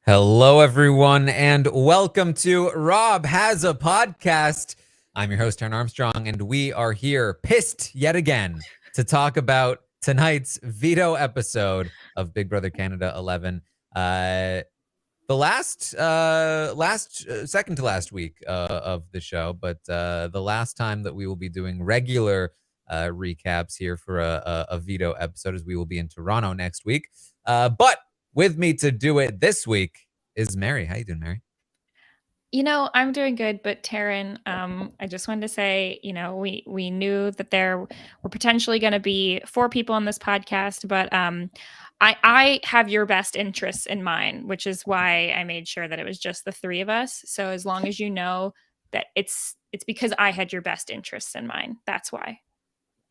Hello, everyone, and welcome to Rob Has a Podcast. I'm your host, Taran Armstrong, and we are here, pissed yet again, to talk about tonight's Veto episode of Big Brother Canada 11. The second to last week of the show, but the last time that we will be doing regular recaps here for a Veto episode, as we will be in Toronto next week. But with me to do it this week is Mary. How you doing, Mary? I'm doing good, but Taran, I just wanted to say, we knew that there were potentially going to be 4 people on this podcast, but I have your best interests in mind, which is why I made sure that it was just the 3 of us. So as long as you know that it's because I had your best interests in mind. That's why.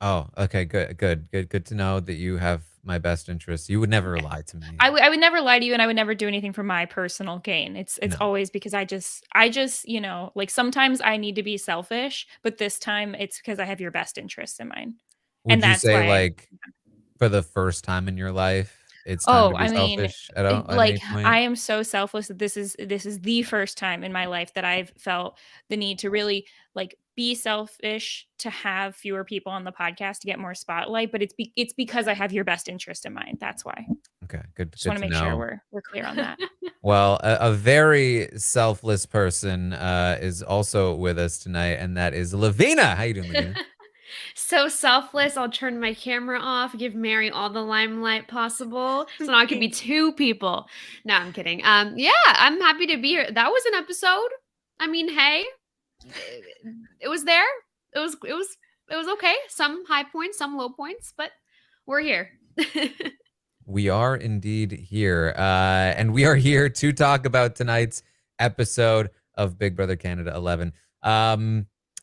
Oh, okay, good to know that you have my best interests. You would never lie to me. I would never lie to you, and I would never do anything for my personal gain. It's No. always because I just like sometimes I need to be selfish, but this time it's because I have your best interests in mind. Would And you that's say, why like, for the first time in your life, it's time to be I mean, selfish at any point? I am so selfless that this is the first time in my life that I've felt the need to really be selfish to have fewer people on the podcast to get more spotlight, but it's because I have your best interest in mind. That's why. Okay, good. Just want to to make know. sure we're clear on that. Well, a very selfless person is also with us tonight, and that is Lovina. How you doing, Lovina? So selfless. I'll turn my camera off, give Mary all the limelight possible. So now I could be 2 people. No, I'm kidding. Yeah, I'm happy to be here. That was an episode. I mean, hey, it was there. It was okay. Some high points, some low points, but we're here. We are indeed here, and we are here to talk about tonight's episode of Big Brother Canada 11.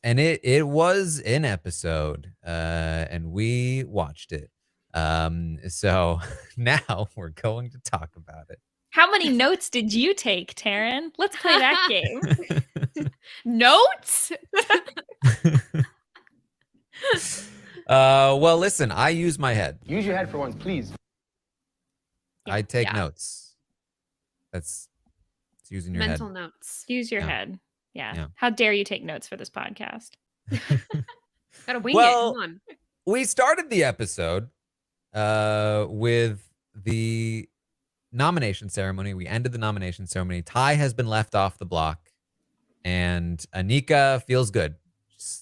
And it was an episode, and we watched it. So now we're going to talk about it. How many notes did you take, Taran? Let's play that game. Notes? Well, listen, I use my head. Use your head for once, please. I take Yeah. notes. It's using your Mental head. notes. Use your Yeah. head. Yeah. Yeah. How dare you take notes for this podcast? Gotta wing Well, it. Come on. We started the episode with the nomination ceremony. We ended the nomination ceremony. Ty has been left off the block, and Anika feels good.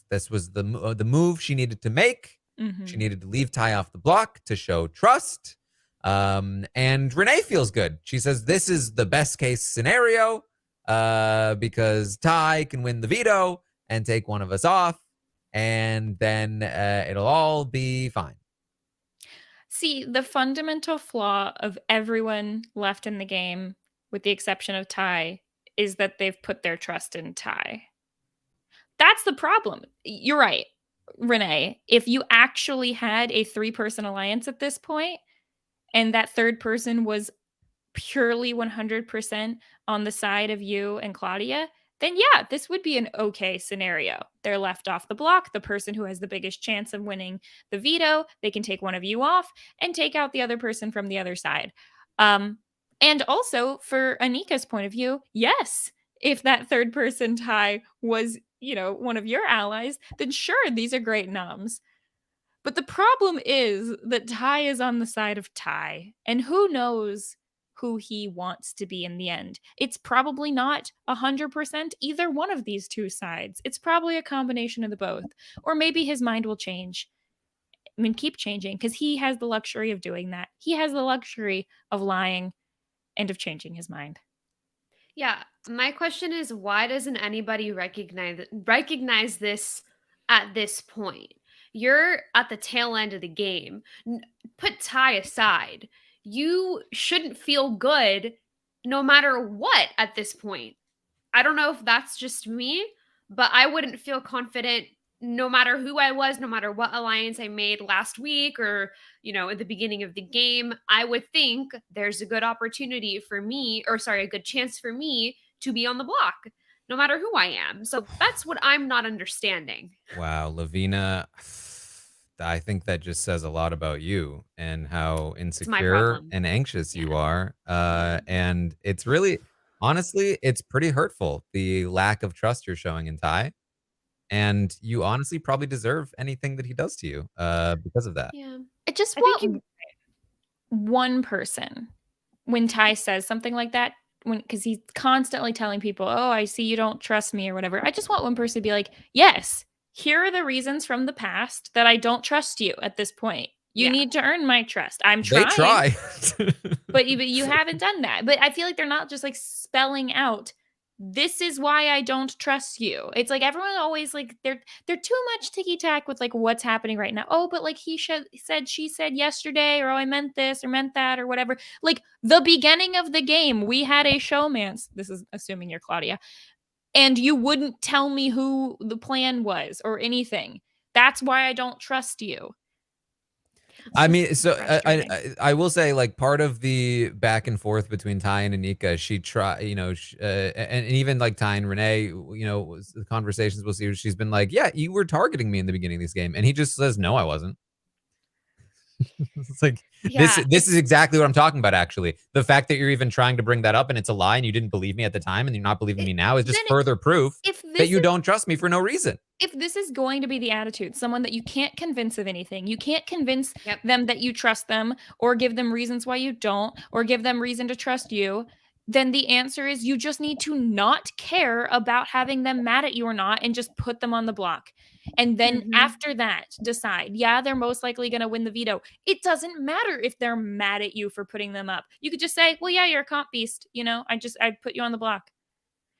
This was the move she needed to make. Mhm. She needed to leave Ty off the block to show trust. And Renee feels good. She says this is the best case scenario because Ty can win the veto and take one of us off, and then it'll all be fine. See, the fundamental flaw of everyone left in the game, with the exception of Ty, is that they've put their trust in Ty. That's the problem. You're right, Renee. If you actually had a 3-person alliance at this point, and that third person was purely 100% on the side of you and Claudia, then yeah, this would be an okay scenario. They're left off the block. The person who has the biggest chance of winning the veto, they can take one of you off and take out the other person from the other side. And also, for Anika's point of view, yes, if that third person Ty was, one of your allies, then sure, these are great noms. But the problem is that Ty is on the side of Ty, and who knows who he wants to be in the end. It's probably not 100% either one of these 2 sides. It's probably a combination of the both. Or maybe his mind will change. I mean, keep changing, because he has the luxury of doing that. He has the luxury of lying and of changing his mind. Yeah, my question is, why doesn't anybody recognize this at this point? You're at the tail end of the game. Put Ty aside. You shouldn't feel good no matter what at this point. I don't know if that's just me, but I wouldn't feel confident no matter who I was, no matter what alliance I made last week or, at the beginning of the game. I would think there's a good opportunity for me, a good chance for me to be on the block, no matter who I am. So that's what I'm not understanding. Wow, Lovina, I think that just says a lot about you and how my insecure problem. and anxious you Yeah. are. Yeah. And it's really, honestly, it's pretty hurtful, the lack of trust you're showing in Ty. And you honestly probably deserve anything that he does to you because of that. Yeah. I just I think want one person when Ty says something like that, because he's constantly telling people, "Oh, I see you don't trust me" or whatever. I just want one person to be like, "Yes, here are the reasons from the past that I don't trust you at this point. You Yeah. need to earn my trust. I'm They trying, try. but you haven't done that." But I feel like they're not just like spelling out, "This is why I don't trust you." It's like everyone always like they're too much ticky tack with like what's happening right now. Oh, but like said, she said yesterday, or oh, I meant this or meant that or whatever. Like the beginning of the game, we had a showmance. This is assuming you're Claudia, and you wouldn't tell me who the plan was or anything. That's why I don't trust you. I mean, so frustrating. I will say, like, part of the back and forth between Ty and Anika, she and even like Ty and Renee, the conversations we'll see, she's been like, yeah, you were targeting me in the beginning of this game, and he just says, no, I wasn't. It's like Yeah. this is exactly what I'm talking about. Actually, the fact that you're even trying to bring that up and it's a lie and you didn't believe me at the time and you're not believing me now is just Then further proof if that this you is don't trust me for no reason. if this is going to be the attitude, someone that you can't convince of anything, you can't convince Yep. them that you trust them or give them reasons why you don't or give them reason to trust you, then the answer is you just need to not care about having them mad at you or not and just put them on the block. And then Mhm. after that, decide, yeah, they're most likely going to win the veto. It doesn't matter if they're mad at you for putting them up. You could just say, well, yeah, you're a comp beast. I put you on the block.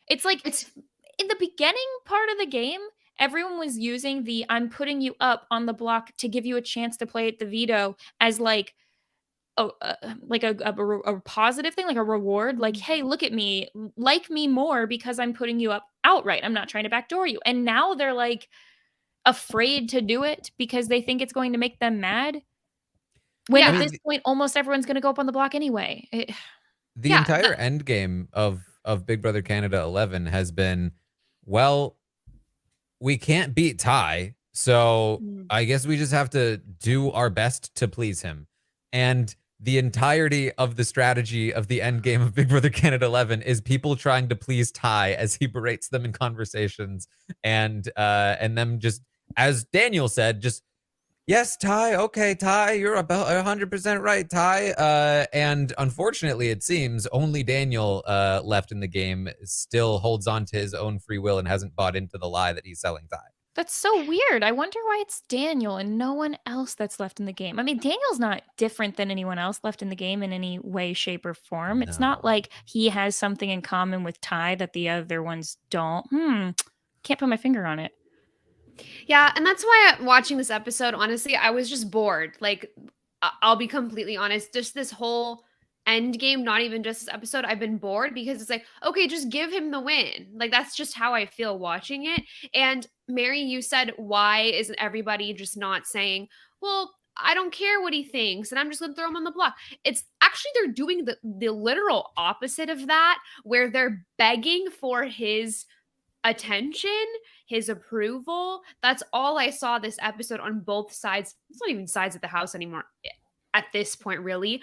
It's like It's in the beginning part of the game, everyone was using the "I'm putting you up on the block to give you a chance to play at the veto" as like a positive thing, like a reward. Like, hey, look at me, like me more because I'm putting you up outright. I'm not trying to backdoor you. And now they're like afraid to do it because they think it's going to make them mad. When Yeah. at I this mean, point, almost everyone's going to go up on the block anyway. the Yeah. entire end game of Big Brother Canada 11 has been, well, we can't beat Ty, so Mm. I guess we just have to do our best to please him. And the entirety of the strategy of the end game of Big Brother Canada 11 is people trying to please Ty as he berates them in conversations, and them just, as Daniel said, just, yes, Ty. Okay, Ty, you're about 100% right, Ty. And unfortunately, it seems only Daniel left in the game still holds on to his own free will and hasn't bought into the lie that he's selling Ty. That's so weird. I wonder why it's Daniel and no one else that's left in the game. I mean, Daniel's not different than anyone else left in the game in any way, shape, or form. It's not No. like he has something in common with Ty that the other ones don't. Can't put my finger on it. Yeah, and that's why watching this episode, honestly, I was just bored. Like, I'll be completely honest. Just this whole end game, not even just this episode, I've been bored because it's like, okay, just give him the win. Like, that's just how I feel watching it. And Mary, you said, why isn't everybody just not saying, well, I don't care what he thinks, and I'm just gonna throw him on the block. It's actually they're doing the literal opposite of that, where they're begging for his attention, his approval. That's all I saw this episode on both sides. It's not even sides of the house anymore at this point, really.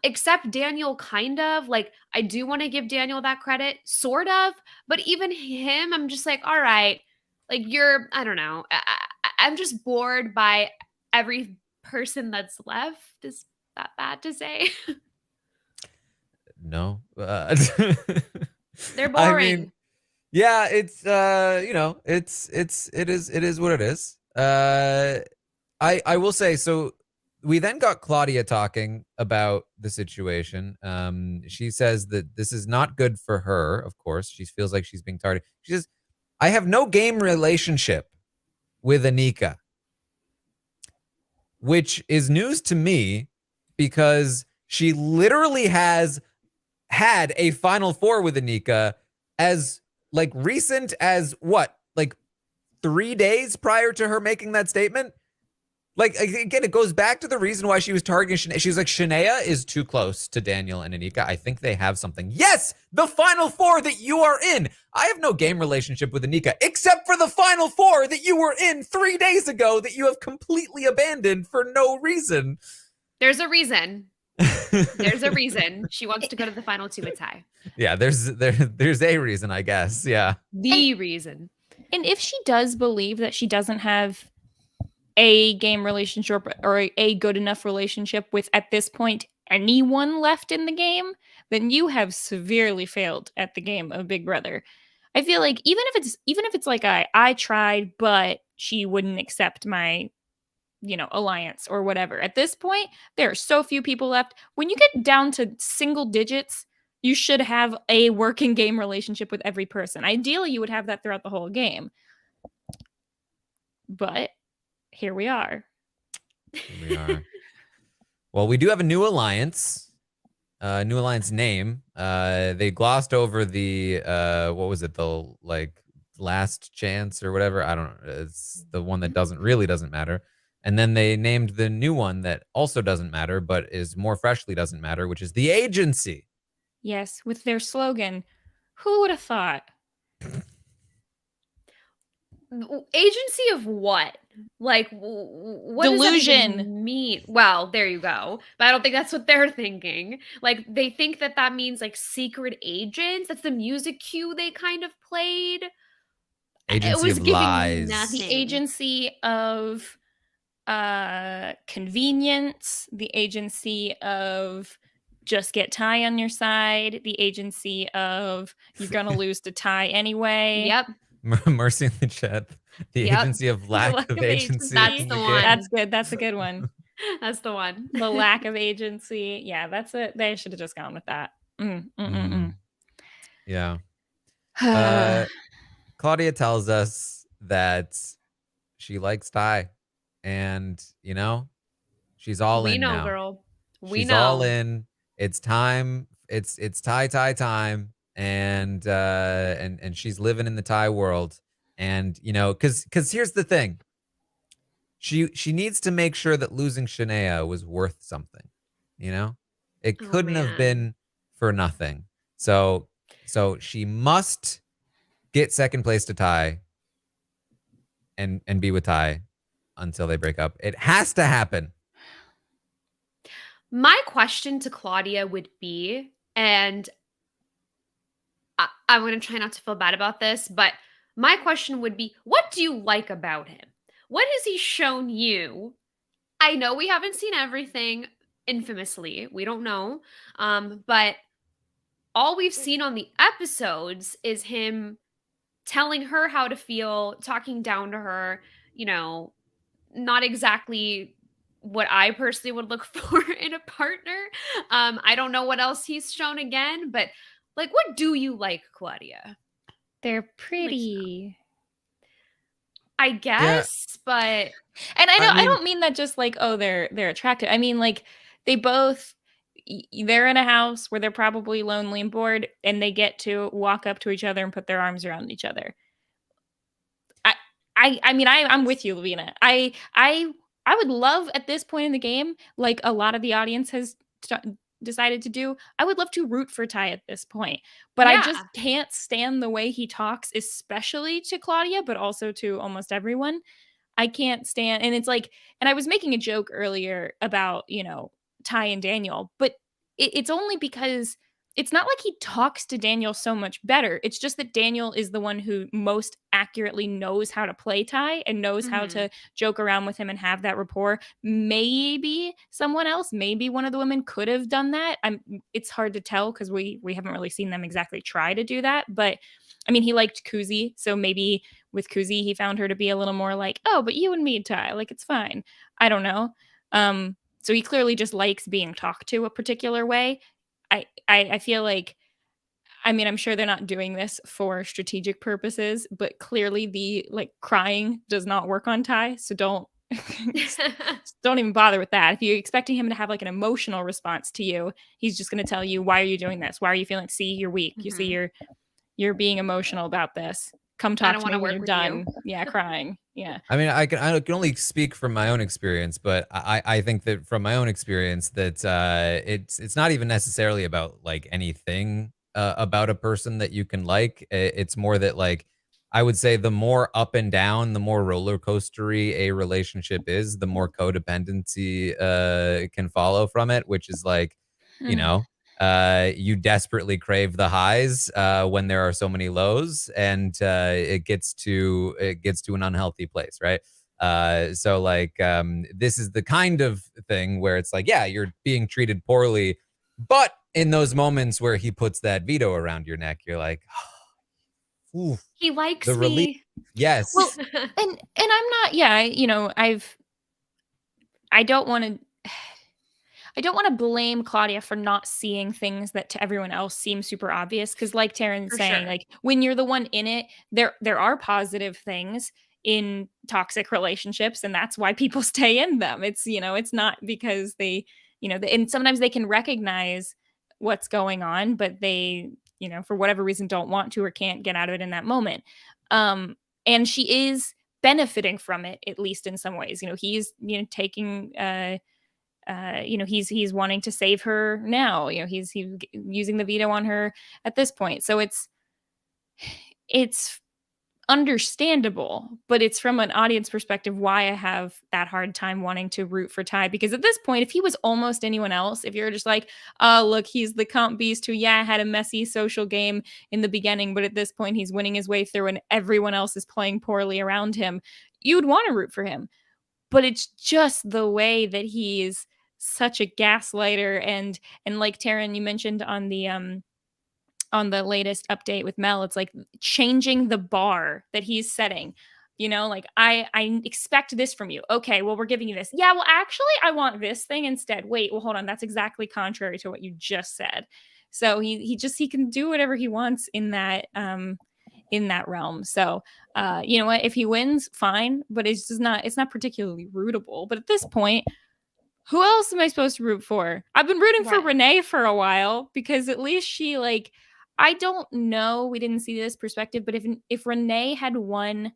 Except Daniel, kind of. Like, I do want to give Daniel that credit, sort of. But even him, I'm just like, all right, like I don't know. I'm just bored by every person that's left. Is that bad to say? No. They're I boring. mean, yeah, it's it is what it is. I will say, so we then got Claudia talking about the situation. She says that this is not good for her, of course. She feels like she's being targeted. She says, I have no game relationship with Anika, which is news to me because she literally has had a Final Four with Anika as like recent as what, like 3 days prior to her making that statement. Like, again, it goes back to the reason why she was targeting Shania. She was like, Shania is too close to Daniel and Anika. I think they have something. Yes, the Final Four that you are in. I have no game relationship with Anika, except for the Final Four that you were in 3 days ago that you have completely abandoned for no reason. There's a reason. There's a reason. She wants to go to the final two with Ty. Yeah, there's a reason, I guess. Yeah. The reason. And if she does believe that she doesn't have a game relationship or a good enough relationship with, at this point, anyone left in the game, then you have severely failed at the game of Big Brother. I feel like even if it's like I tried, but she wouldn't accept my, alliance or whatever. At this point, there are so few people left. When you get down to single digits, you should have a working game relationship with every person. Ideally, you would have that throughout the whole game. But here we are. Here we are. Well, we do have a new alliance. New alliance name. They glossed over the what was it? The last chance or whatever. I don't know. It's the one that really doesn't matter. And then they named the new one that also doesn't matter, but is more freshly doesn't matter, which is The Agency. Yes, with their slogan. Who would have thought? Agency of what? Like, what Delusion. does that even mean? Well, there you go. But I don't think that's what they're thinking. Like, they think that means like secret agents. That's the music cue they kind of played. Agency of lies. Nothing. The agency of convenience, the agency of just get Ty on your side, the agency of you're gonna lose to Ty anyway. Yep. Mercy in the chat. The agency of lack of agency. That's the one. That's good. That's a good one. That's the one. The lack of agency. Yeah, that's it. They should have just gone with that. Yeah. Claudia tells us that she likes Ty, and she's all in now. We know, girl. She's all in. It's time. It's Ty time, and she's living in the Ty world, and because here's the thing. She needs to make sure that losing Shania was worth something. It couldn't have been for nothing. So she must get second place to Ty and be with Ty until they break up. It has to happen. My question to Claudia would be, and I'm going to try not to feel bad about this, but my question would be, what do you like about him? What has he shown you? I know we haven't seen everything, infamously. We don't know. But all we've seen on the episodes is him telling her how to feel, talking down to her, not exactly what I personally would look for in a partner. I don't know what else he's shown again, but what do you like, Claudia? They're pretty. I guess, but and I don't mean that just they're attractive. I mean they're in a house where they're probably lonely and bored, and they get to walk up to each other and put their arms around each other. I'm with you, Lovina. I would love at this point in the game, like a lot of the audience has decided to do, I would love to root for Ty at this point, but I just can't stand the way he talks, especially to Claudia, but also to almost everyone. I can't stand, and it's and I was making a joke earlier about, Ty and Daniel, but it's only because it's not like he talks to Daniel so much better. It's just that Daniel is the one who most accurately knows how to play Ty and knows how to joke around with him and have that rapport. Maybe someone else, maybe one of the women could have done that. It's hard to tell because we haven't really seen them exactly try to do that. But I mean, he liked Kuzi, so maybe with Kuzi, he found her to be a little more like, oh, but you and me, Ty, it's fine. I don't know. So he clearly just likes being talked to a particular way. I feel like, I'm sure they're not doing this for strategic purposes, but clearly the crying does not work on Ty. So don't even bother with that. If you're expecting him to have an emotional response to you, he's just going to tell you, why are you doing this? Why are you feeling? See, you're weak. You see, you're being emotional about this. come I talk don't to me wanna when work you're with you. done. Yeah, crying. Yeah. I mean, I can only speak from my own experience, but I think that from my own experience that it's not even necessarily about like anything about a person that you can like. It's more that like I would say the more up and down, the more roller coastery a relationship is, the more codependency can follow from it, which is like, you Mm. know, you desperately crave the highs when there are so many lows, and it gets to an unhealthy place, right? So like this is the kind of thing where it's like, yeah, you're being treated poorly, but in those moments where he puts that veto around your neck, you're like, ooh, He likes the relief. me. Well, Yes. and I'm not, I don't want to I don't want to blame Claudia for not seeing things that to everyone else seem super obvious, because like Taran's For saying, sure. like when you're the one in it, there are positive things in toxic relationships, and that's why people stay in them. It's, it's not because they, and sometimes they can recognize what's going on, but they, for whatever reason don't want to or can't get out of it in that moment. And she is benefiting from it, at least in some ways. He's, taking he's wanting to save her now. He's using the veto on her at this point. So it's understandable, but it's from an audience perspective why I have that hard time wanting to root for Ty, because at this point, if he was almost anyone else, if you're just like, oh, look, he's the comp beast who, yeah, had a messy social game in the beginning, but at this point he's winning his way through and everyone else is playing poorly around him, you'd want to root for him. But it's just the way that he's such a gaslighter, and like Taran, you mentioned on the latest update with Mel, it's like changing the bar that he's setting. Like I expect this from you. Okay, well, we're giving you this. Yeah, well, actually, I want this thing instead. Wait, well, hold on. That's exactly contrary to what you just said. So he can do whatever he wants in that realm. So you know what? If he wins, fine. But it's not particularly rootable. But at this point, who else am I supposed to root for? I've been rooting for Right. Renee for a while, because at least she, like, I don't know, we didn't see this perspective, but if Renee had won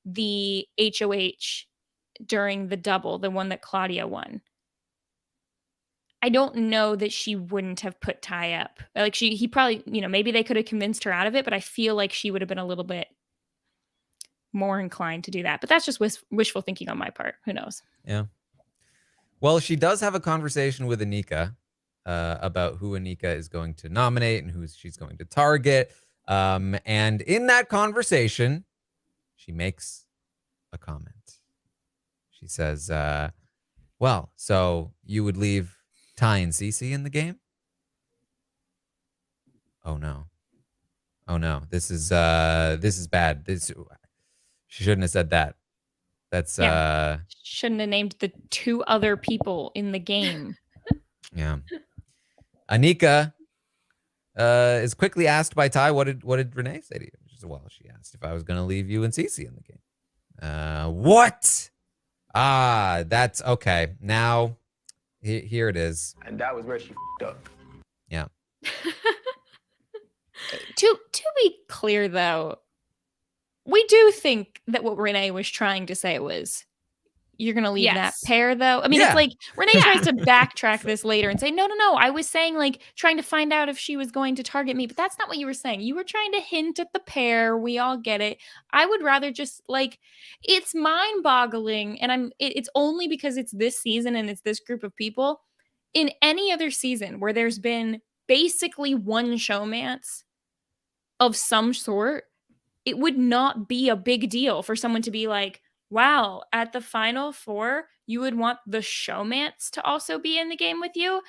the HOH during the double, the one that Claudia won, I don't know that she wouldn't have put Ty up. Like, he probably, maybe they could have convinced her out of it, but I feel like she would have been a little bit more inclined to do that. But that's just wishful thinking on my part. Who knows? Yeah. Well, she does have a conversation with Anika about who Anika is going to nominate and who she's going to target. And in that conversation, she makes a comment. She says, well, so you would leave Ty and Cece in the game? Oh no. Oh no. This is bad. She shouldn't have said that. That's Shouldn't have named the two other people in the game. yeah. Anika is quickly asked by Ty, what did Renee say to you? She said, well, she asked if I was going to leave you and Cece in the game. What? Ah, that's okay. Now, here it is. And that was where she f***ed up. Yeah. To be clear, though, we do think that what Renee was trying to say was, you're going to leave that Yes. pair, though. I mean, Yeah. it's like Renee tries to backtrack this later and say, no, I was saying, like, trying to find out if she was going to target me, but that's not what you were saying. You were trying to hint at the pair. We all get it. I would rather just, like, it's mind-boggling, and it's only because it's this season and it's this group of people. In any other season where there's been basically one showmance of some sort, it would not be a big deal for someone to be like, wow, at the final four, you would want the showmance to also be in the game with you?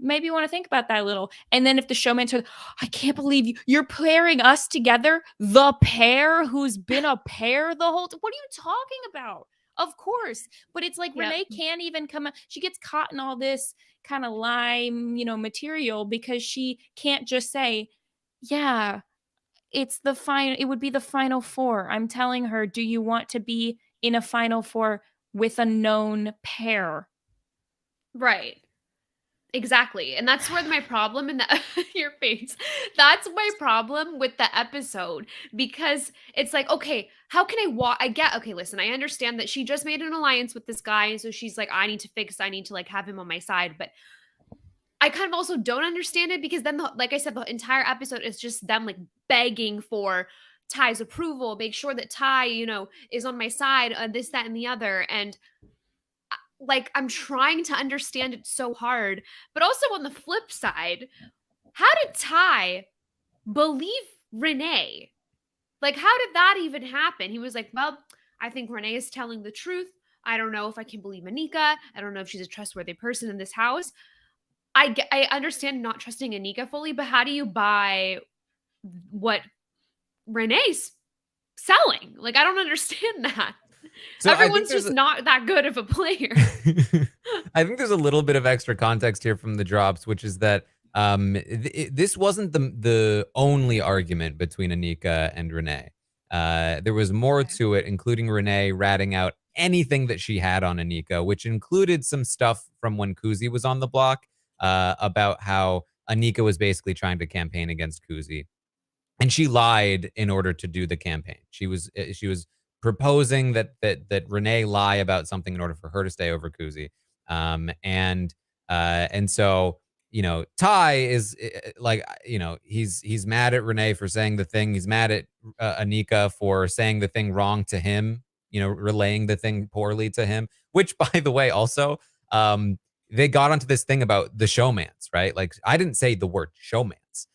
Maybe you want to think about that a little. And then if the showmance are, I can't believe you're pairing us together, the pair who's been a pair the whole time. What are you talking about? Of course. But it's like Yep. Renee can't even come up. She gets caught in all this kind of lime, material, because she can't just say, yeah, it's the final, it would be the final four. I'm telling her, do you want to be in a final four with a known pair? Right. Exactly. And that's where my problem in the your face. That's my problem with the episode, because it's like, okay, how can I okay, listen, I understand that she just made an alliance with this guy, and so she's like, I need to like have him on my side, but I kind of also don't understand it, because then like I said, the entire episode is just them like begging for Ty's approval, make sure that Ty, is on my side, this, that, and the other. And like, I'm trying to understand it so hard. But also on the flip side, how did Ty believe Renee? Like, how did that even happen? He was like, well, I think Renee is telling the truth. I don't know if I can believe Anika. I don't know if she's a trustworthy person in this house. I understand not trusting Anika fully, but how do you buy what Renee's selling? Like, I don't understand that. So everyone's just not that good of a player. I think there's a little bit of extra context here from the drops, which is that this wasn't the only argument between Anika and Renee. There was more to it, including Renee ratting out anything that she had on Anika, which included some stuff from when Kuzi was on the block about how Anika was basically trying to campaign against Kuzi. And she lied in order to do the campaign. She was proposing that Renee lie about something in order for her to stay over Kuzi. And so, Ty is like, he's mad at Renee for saying the thing. He's mad at Anika for saying the thing wrong to him, relaying the thing poorly to him, which, by the way, also, they got onto this thing about the showmance, right? Like, I didn't say the word showmance.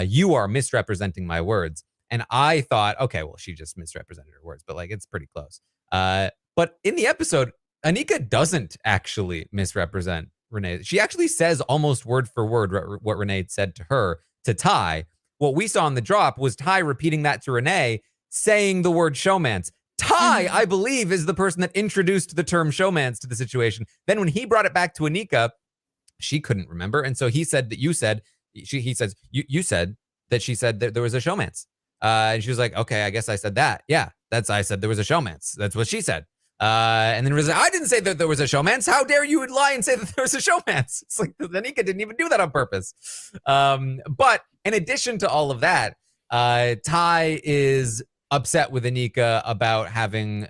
You are misrepresenting my words. And I thought, okay, well, she just misrepresented her words, but like, it's pretty close. But in the episode, Anika doesn't actually misrepresent Renee. She actually says almost word for word what Renee said to her, to Ty. What we saw in the drop was Ty repeating that to Renee, saying the word showmance. Ty, I believe, is the person that introduced the term showmance to the situation. Then when he brought it back to Anika, she couldn't remember. And so he said that you said, he says, you said that she said that there was a showmance. And she was like, okay, I guess I said that. Yeah, I said there was a showmance. That's what she said. And then it was like, I didn't say that there was a showmance. How dare you lie and say that there was a showmance? It's like, Anika didn't even do that on purpose. But in addition to all of that, Ty is upset with Anika about having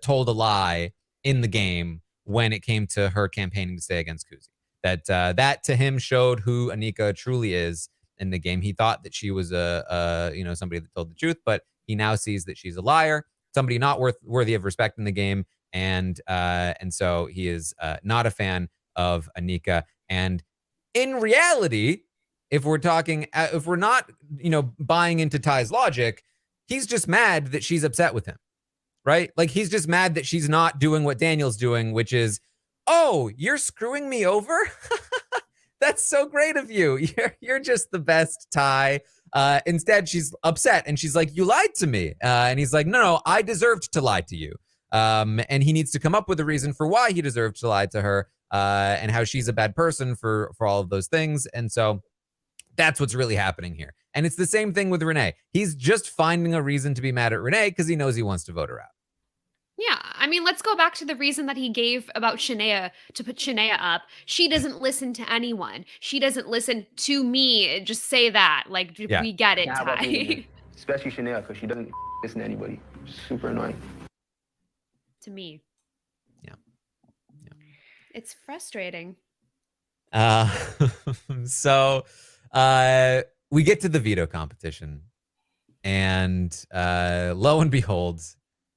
told a lie in the game when it came to her campaigning to stay against Kuzi. That to him showed who Anika truly is in the game. He thought that she was somebody that told the truth, but he now sees that she's a liar, somebody not worthy of respect in the game, and so he is not a fan of Anika. And in reality, if we're not buying into Ty's logic, he's just mad that she's upset with him, right? Like, he's just mad that she's not doing what Daniel's doing, which is, oh, you're screwing me over? That's so great of you. You're just the best, Ty. Instead, she's upset and she's like, you lied to me. And he's like, no, I deserved to lie to you. And he needs to come up with a reason for why he deserved to lie to her, and how she's a bad person for all of those things. And so that's what's really happening here. And it's the same thing with Renee. He's just finding a reason to be mad at Renee because he knows he wants to vote her out. Yeah, I mean, let's go back to the reason that he gave about Shania, to put Shania up. She doesn't listen to anyone. She doesn't listen to me. Just say that. Like, yeah. We get it, Ty. Especially Shania, because she doesn't listen to anybody. Super annoying. To me. Yeah. It's frustrating. So we get to the veto competition. And lo and behold,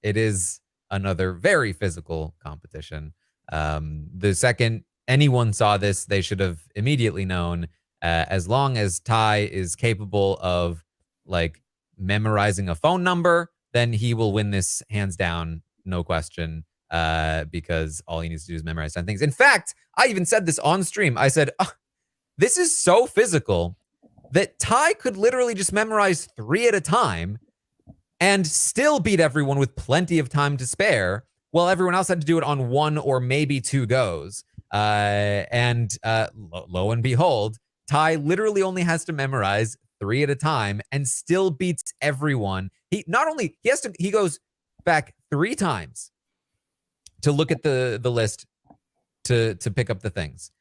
it is another very physical competition. The second anyone saw this, they should have immediately known, as long as Ty is capable of like memorizing a phone number, then he will win this hands down, no question, because all he needs to do is memorize 10 things. In fact, I even said this on stream. I said, oh, this is so physical that Ty could literally just memorize 3 at a time and still beat everyone with plenty of time to spare, while everyone else had to do it on 1 or maybe 2 goes. And lo and behold, Ty literally only has to memorize 3 at a time and still beats everyone. He goes back 3 times to look at the list to pick up the things.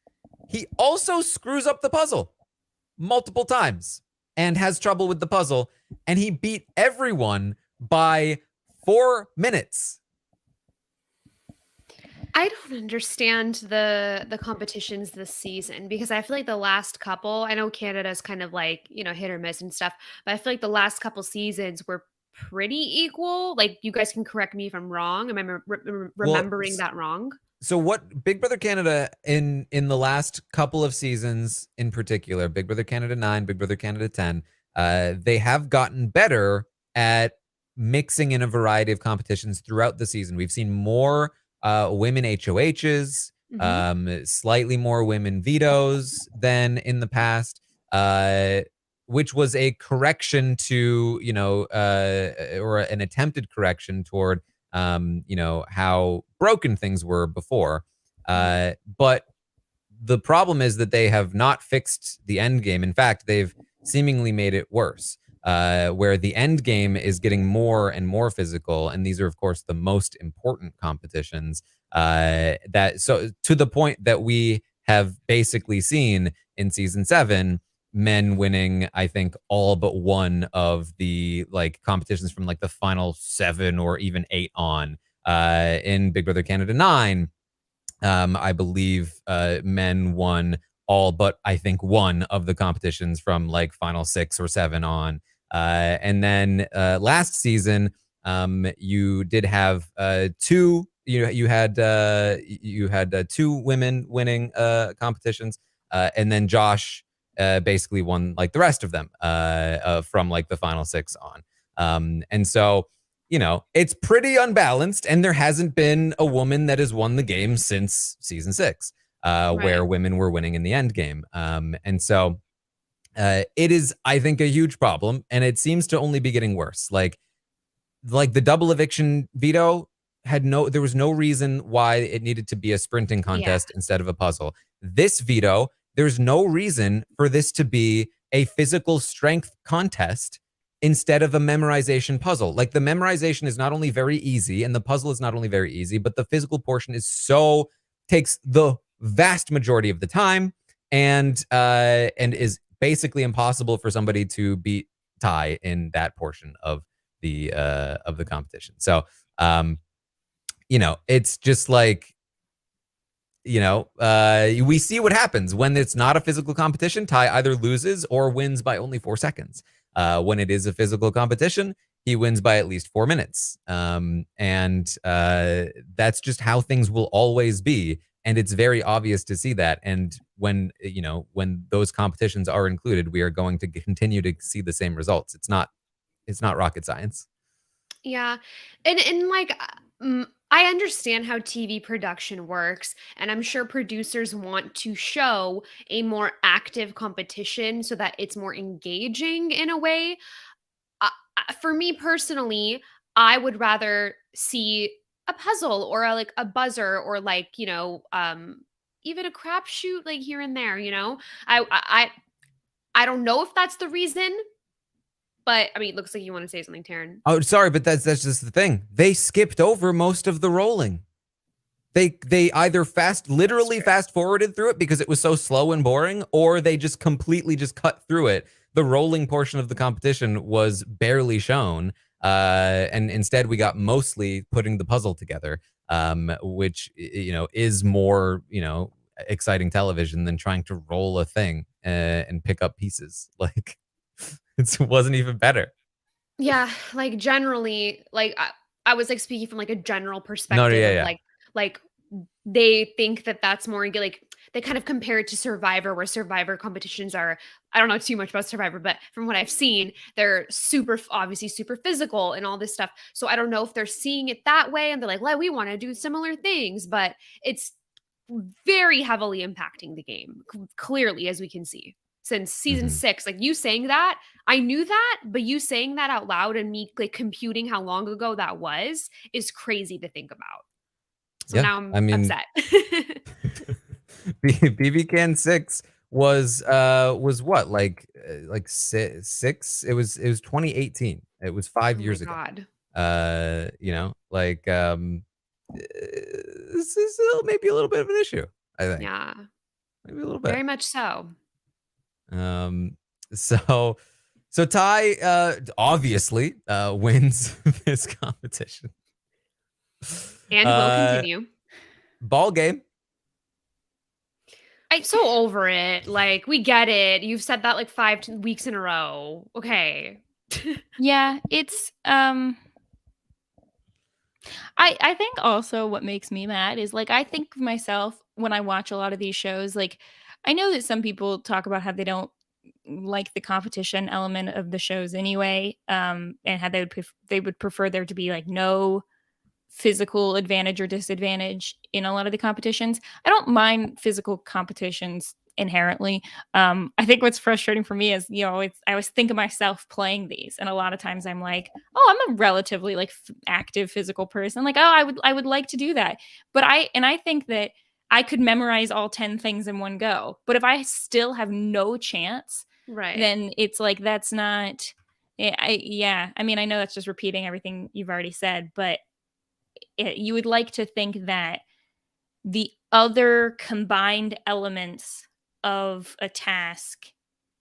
he also screws up the puzzle multiple times and has trouble with the puzzle, and he beat everyone by 4 minutes. I don't understand the competitions this season, because I feel like the last couple, I know Canada's kind of like, hit or miss and stuff, but I feel like the last couple seasons were pretty equal. Like, you guys can correct me if I'm wrong. Am I remembering that wrong? So what Big Brother Canada in the last couple of seasons in particular, Big Brother Canada 9, Big Brother Canada 10, they have gotten better at mixing in a variety of competitions throughout the season. We've seen more women HOHs, slightly more women vetoes than in the past, which was a correction to, or an attempted correction toward, how broken things were before. But the problem is that they have not fixed the end game. In fact, they've seemingly made it worse, where the end game is getting more and more physical. And these are, of course, the most important competitions, so to the point that we have basically seen in season 7, men winning, I think, all but one of the competitions from the final 7 or even 8 on. In Big Brother Canada 9, I believe men won all but I think one of the competitions from final 6 or 7 on. And then last season, you did have 2. You had 2 women winning competitions, and then Josh basically won the rest of them from the final 6 on. And so, it's pretty unbalanced, and there hasn't been a woman that has won the game since season 6, where women were winning in the end game. And so it is, I think, a huge problem, and it seems to only be getting worse. Like the double eviction veto there was no reason why it needed to be a sprinting contest instead of a puzzle. This veto, there's no reason for this to be a physical strength contest instead of a memorization puzzle. The memorization is not only very easy, and the puzzle is not only very easy, but the physical portion takes the vast majority of the time, and is basically impossible for somebody to beat Ty in that portion of the competition. So, it's just we see what happens when it's not a physical competition. Ty either loses or wins by only 4 seconds. When it is a physical competition, he wins by at least 4 minutes. And that's just how things will always be. And it's very obvious to see that. And when those competitions are included, we are going to continue to see the same results. It's not rocket science. Yeah. And I understand how TV production works, and I'm sure producers want to show a more active competition so that it's more engaging in a way. For me personally, I would rather see a puzzle or a buzzer, or even a crapshoot here and there. I don't know if that's the reason, but I mean, it looks like you want to say something, Taran. Oh, sorry, but that's just the thing. They skipped over most of the rolling. They either literally fast forwarded through it because it was so slow and boring, or they just completely cut through it. The rolling portion of the competition was barely shown, and instead we got mostly putting the puzzle together, which is more exciting television than trying to roll a thing and pick up pieces. It wasn't even better. Yeah, generally, I was speaking from a general perspective. No, yeah. Like they think that that's more they kind of compare it to Survivor, where Survivor competitions are, I don't know too much about Survivor, but from what I've seen, they're obviously super physical and all this stuff. So I don't know if they're seeing it that way and they're like, well, we want to do similar things, but it's very heavily impacting the game, clearly, as we can see. Since season 6, you saying that, I knew that, but you saying that out loud and me computing how long ago that was is crazy to think about. So now I'm upset. BBCAN 6 was what, six? It was 2018. It was 5 years ago. This is maybe a little bit of an issue, I think. Yeah. Maybe a little bit. Very much so. So Ty obviously wins this competition. And will continue. Ball game. I'm so over it. Like, we get it. You've said that like 5 weeks in a row. Okay. Yeah, it's I think also what makes me mad is like I think of myself when I watch a lot of these shows, like I know that some people talk about how they don't like the competition element of the shows anyway, and how they would prefer there to be like no physical advantage or disadvantage in a lot of the competitions. I don't mind physical competitions inherently. I think what's frustrating for me is, you know, I always think of myself playing these, and a lot of times I'm like, oh, I'm a relatively like active physical person. Like, oh, I would like to do that, but I think that I could memorize all 10 things in one go. But if I still have no chance, Right. then it's like that's not. Yeah. I mean, I know that's just repeating everything you've already said, but you would like to think that the other combined elements of a task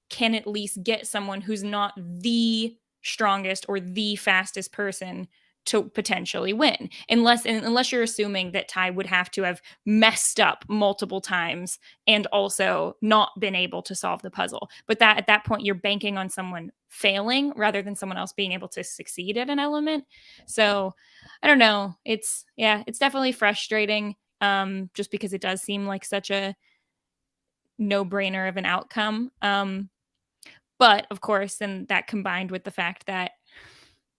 can at least get someone who's not the strongest or the fastest person to potentially win, unless you're assuming that Ty would have to have messed up multiple times and also not been able to solve the puzzle. But that at that point you're banking on someone failing rather than someone else being able to succeed at an element. So I don't know, it's definitely frustrating, just because it does seem like such a no-brainer of an outcome. But of course, then that combined with the fact that,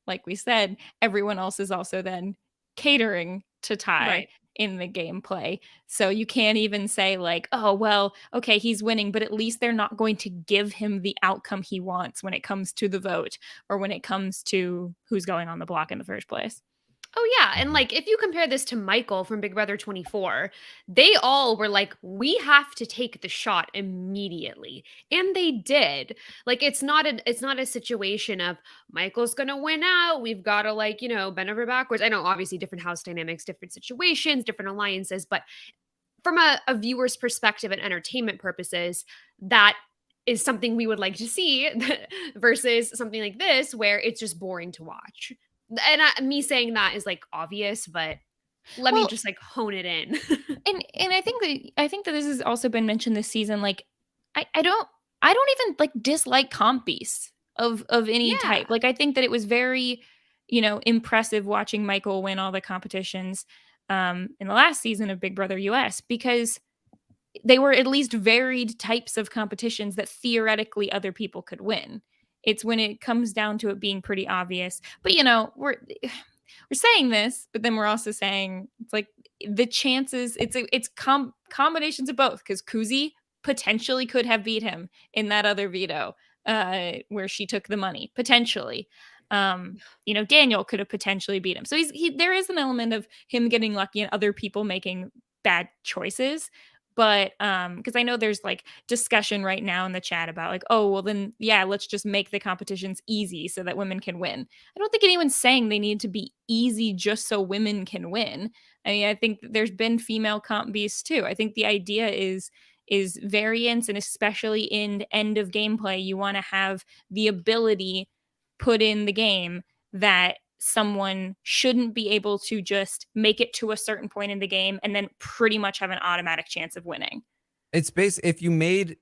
like we said, everyone else is also then catering to Ty Right. in the gameplay. So you can't even say like, oh, well, okay, he's winning, but at least they're not going to give him the outcome he wants when it comes to the vote or when it comes to who's going on the block in the first place. Oh yeah, and like if you compare this to Michael from Big Brother 24, they all were like, we have to take the shot immediately, and they did. Like it's not a situation of Michael's gonna win out. We've got to like bend over backwards. I know obviously different house dynamics, different situations, different alliances, but from a viewer's perspective and entertainment purposes, that is something we would like to see versus something like this where it's just boring to watch. And me saying that is like obvious, but let me Well, just like hone it in. and I think that this has also been mentioned this season. Like, I don't even like dislike comp beasts of any Yeah. type. Like, I think that it was very, impressive watching Michael win all the competitions in the last season of Big Brother US, because they were at least varied types of competitions that theoretically other people could win. It's when it comes down to it being pretty obvious. But we're saying this, but then we're also saying it's like the chances. It's combinations of both, because Kuzi potentially could have beat him in that other veto where she took the money potentially. Daniel could have potentially beat him. So there is an element of him getting lucky and other people making bad choices. But because I know there's like discussion right now in the chat about like, oh, well then, yeah, let's just make the competitions easy so that women can win. I don't think anyone's saying they need to be easy just so women can win. I mean, I think there's been female comp beasts too. I think the idea is variance, and especially in the end of gameplay, you want to have the ability put in the game that someone shouldn't be able to just make it to a certain point in the game and then pretty much have an automatic chance of winning. It's if you made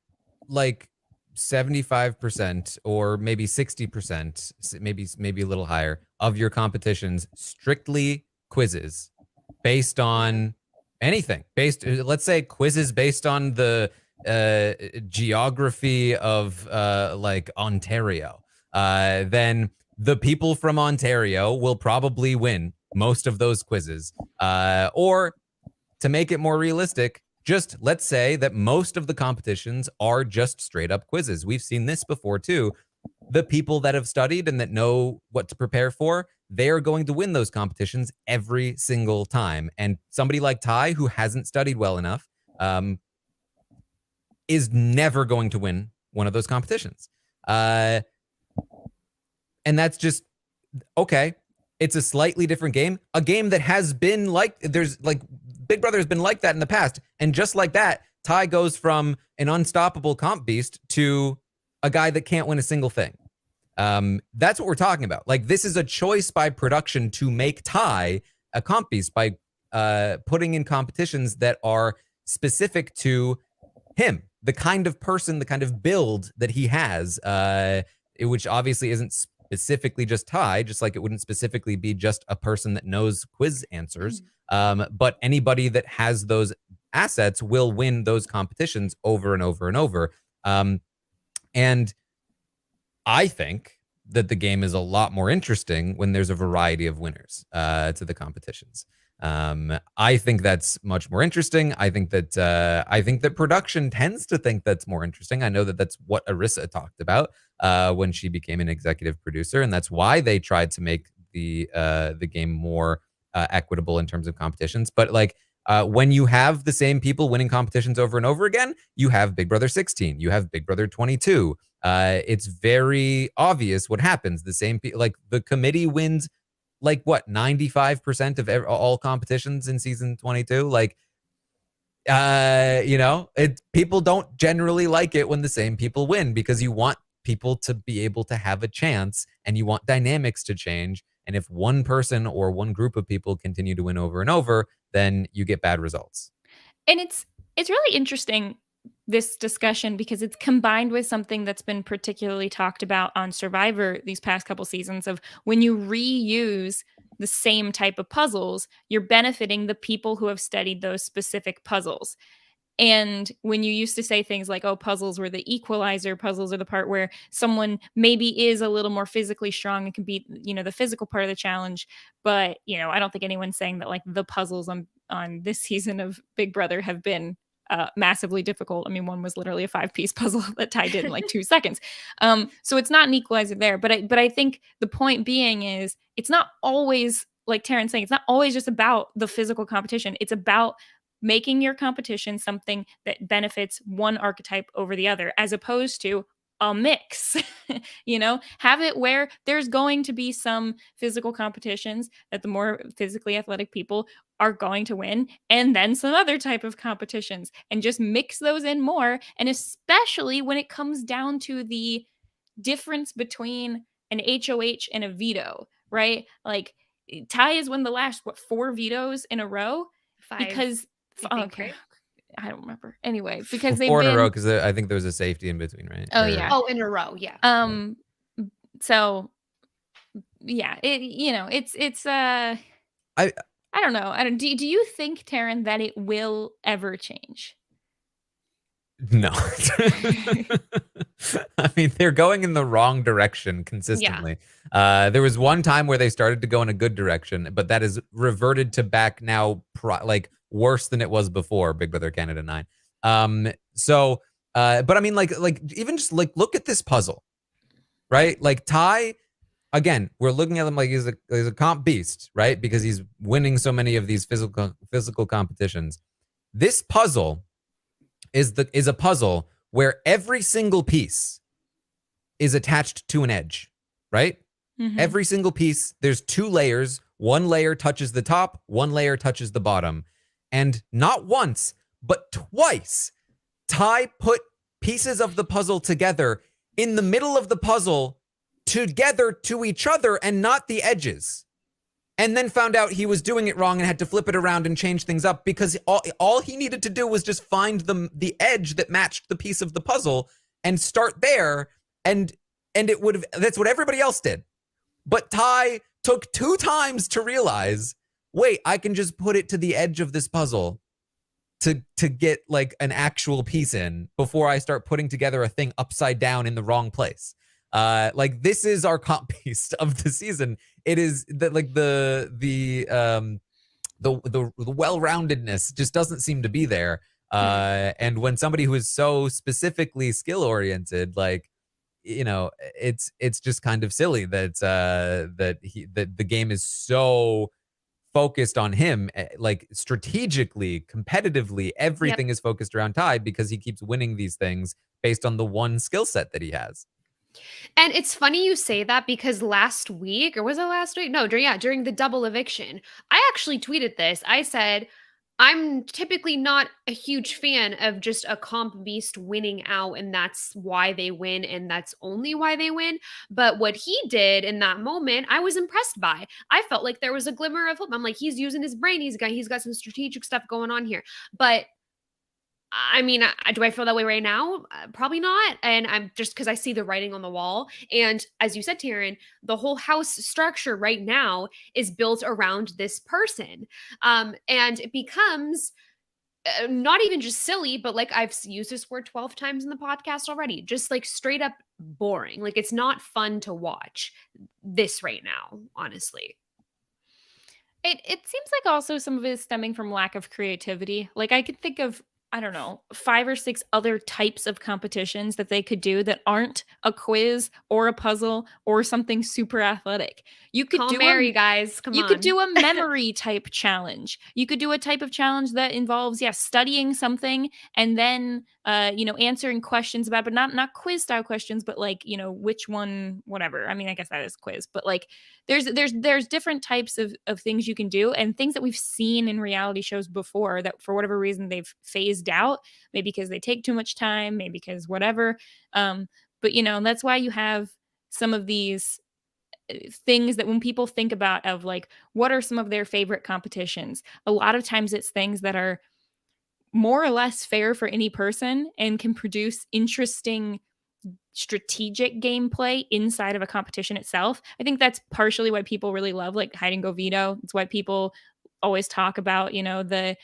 like 75% or maybe 60%, maybe a little higher of your competitions strictly quizzes based on anything, let's say quizzes based on the geography of like Ontario, then the people from Ontario will probably win most of those quizzes. Or to make it more realistic, just let's say that most of the competitions are just straight up quizzes. We've seen this before too. The people that have studied and that know what to prepare for, they are going to win those competitions every single time. And somebody like Ty, who hasn't studied well enough, is never going to win one of those competitions. And that's just, okay, it's a slightly different game. A game that has been like, there's like, Big Brother has been like that in the past. And just like that, Ty goes from an unstoppable comp beast to a guy that can't win a single thing. That's what we're talking about. Like, this is a choice by production to make Ty a comp beast by putting in competitions that are specific to him, the kind of person, the kind of build that he has, which obviously isn't specifically just Ty, just like it wouldn't specifically be just a person that knows quiz answers. But anybody that has those assets will win those competitions over and over and over. And I think that the game is a lot more interesting when there's a variety of winners to the competitions. I think that's much more interesting. I think that production tends to think that's more interesting. I know that that's what Arissa talked about when she became an executive producer, and that's why they tried to make the game more equitable in terms of competitions. But like when you have the same people winning competitions over and over again, you have Big Brother 16, you have Big Brother 22. It's very obvious what happens. The same people, like the committee wins like what 95% of all competitions in season 22. Like people don't generally like it when the same people win, because you want people to be able to have a chance and you want dynamics to change. And if one person or one group of people continue to win over and over, then you get bad results. And it's really interesting, this discussion, because it's combined with something that's been particularly talked about on Survivor these past couple seasons of when you reuse the same type of puzzles, you're benefiting the people who have studied those specific puzzles. And when you used to say things like, oh, puzzles were the equalizer, puzzles are the part where someone maybe is a little more physically strong and can beat, the physical part of the challenge. But, I don't think anyone's saying that like the puzzles on this season of Big Brother have been massively difficult. I mean, one was literally a 5-piece puzzle that Ty did in like 2 seconds. So it's not an equalizer there. But I think the point being is it's not always, like Taran's saying, it's not always just about the physical competition. It's about making your competition something that benefits one archetype over the other, as opposed to a mix. Have it where there's going to be some physical competitions that the more physically athletic people are going to win, and then some other type of competitions, and just mix those in more. And especially when it comes down to the difference between an HOH and a veto, right? Like Ty has won the last 4 vetoes in a row 5, because think, right? I don't remember. Anyway, because they've 4 been in a row, because I think there was a safety in between, right? Oh, yeah. Oh, in a row, yeah. So yeah, it's I don't know. Do you think, Taran, that it will ever change? No. I mean, they're going in the wrong direction consistently. There was one time where they started to go in a good direction, but that is reverted to back now, like worse than it was before Big Brother Canada 9. But I mean, like even just like look at this puzzle, right? Like Ty, again, we're looking at him like he's a comp beast, right? Because he's winning so many of these physical competitions. This puzzle is a puzzle where every single piece is attached to an edge, right? Mm-hmm. Every single piece, there's 2 layers. One layer touches the top, one layer touches the bottom. And not once, but twice, Ty put pieces of the puzzle together in the middle of the puzzle together to each other and not the edges. And then found out he was doing it wrong and had to flip it around and change things up, because all he needed to do was just find the edge that matched the piece of the puzzle and start there. And it would have, that's what everybody else did. But Ty took 2 times to realize, wait, I can just put it to the edge of this puzzle to get like an actual piece in before I start putting together a thing upside down in the wrong place. Like this is our comp beast of the season. It is that like the well-roundedness just doesn't seem to be there. And when somebody who is so specifically skill oriented, like, it's just kind of silly that the game is so focused on him, like strategically, competitively, everything is focused around Ty because he keeps winning these things based on the one skill set that he has. And it's funny you say that, because last week, or was it last week? No, during the double eviction, I actually tweeted this. I said, I'm typically not a huge fan of just a comp beast winning out and that's why they win and that's only why they win. But what he did in that moment, I was impressed by. I felt like there was a glimmer of hope. I'm like, he's using his brain. He's got some strategic stuff going on here. But I mean, do I feel that way right now? Probably not. And I'm just because I see the writing on the wall. And as you said, Taran, the whole house structure right now is built around this person. And it becomes not even just silly, but like I've used this word 12 times in the podcast already, just like straight up boring. Like it's not fun to watch this right now, honestly. It seems like also some of it is stemming from lack of creativity. Like I could think of, I don't know, 5 or 6 other types of competitions that they could do that aren't a quiz or a puzzle or something super athletic. You could Call do Mary, guys. Come on. You could do a memory type challenge. You could do a type of challenge that involves, studying something and then, answering questions about, but not quiz style questions, but like, which one, whatever. I mean, I guess that is quiz, but like there's different types of things you can do and things that we've seen in reality shows before that for whatever reason they've phased out, maybe because they take too much time, maybe because whatever. But that's why you have some of these things that when people think about of like what are some of their favorite competitions, a lot of times it's things that are more or less fair for any person and can produce interesting strategic gameplay inside of a competition itself. I think that's partially why people really love like hide and go veto. It's why people always talk about the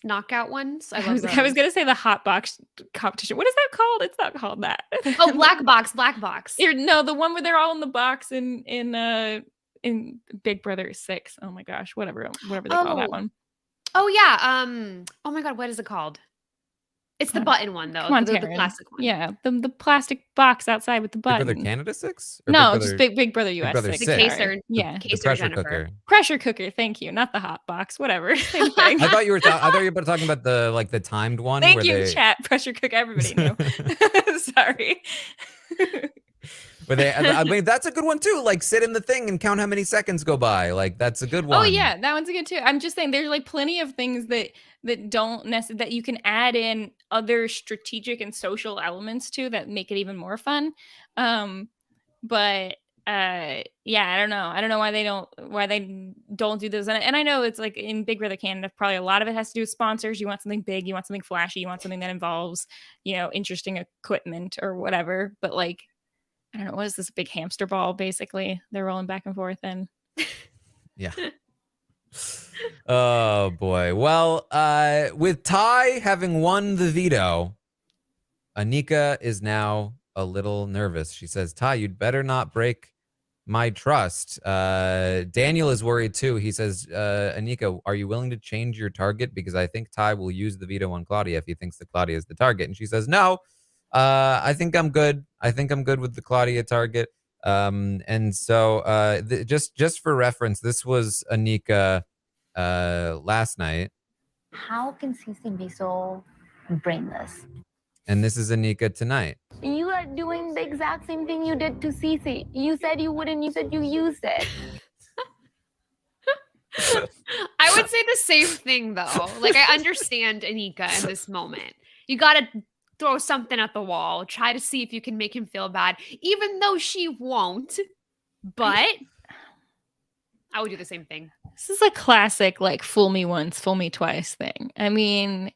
knockout ones. I was gonna say the hot box competition. What is that called? It's not called that. Oh, black box. No, the one where they're all in the box in Big Brother 6. Oh my gosh, whatever they call that one. Oh yeah. Oh my god, what is it called? It's the button one though. The plastic one. Yeah, the plastic box outside with the button. Big Brother Canada 6? No, just Big Brother US. Big Brother 6. 6. The Caser. Yeah. The pressure cooker. Pressure cooker, thank you. Not the hot box, whatever. Same thing. I thought you were talking about the timed one. Thank you, chat. Pressure cooker, everybody knew. Sorry. I mean, that's a good one too. Like sit in the thing and count how many seconds go by. Like that's a good one. Oh yeah, that one's a good too. I'm just saying there's like plenty of things that don't necessarily that you can add in other strategic and social elements to that make it even more fun. But I don't know why they don't do those. And I know it's like in Big Brother Canada, probably a lot of it has to do with sponsors. You want something big, you want something flashy, you want something that involves, interesting equipment or whatever. But like, I don't know, what is this big hamster ball? Basically, they're rolling back and forth and yeah. Oh boy. Well, with Ty having won the veto, Anika is now a little nervous. She says, Ty, you'd better not break my trust. Daniel is worried too. He says, Anika, are you willing to change your target? Because I think Ty will use the veto on Claudia if he thinks that Claudia is the target. And she says, no, I think I'm good. I think I'm good with the Claudia target. And so just for reference, this was Anika last night. How can Cece be so brainless? And this is Anika tonight. You are doing the exact same thing you did to Cece. You said you wouldn't, you said you used it. I would say the same thing though. Like I understand Anika in this moment. You gotta throw something at the wall, try to see if you can make him feel bad, even though she won't. But I would do the same thing. This is a classic, like, fool me once, fool me twice thing. I mean,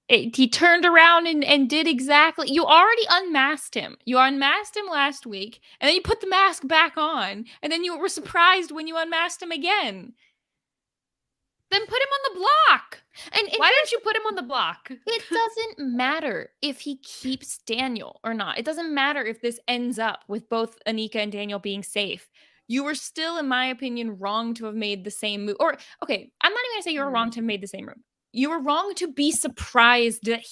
he turned around and did exactly. You already unmasked him. You unmasked him last week, and then you put the mask back on, and then you were surprised when you unmasked him again. Then put him on the block. And why didn't you put him on the block? It doesn't matter if he keeps Daniel or not. It doesn't matter if this ends up with both Anika and Daniel being safe. You were still, in my opinion, wrong to have made the same move. Or, okay, I'm not even going to say you were wrong to have made the same move. You were wrong to be surprised that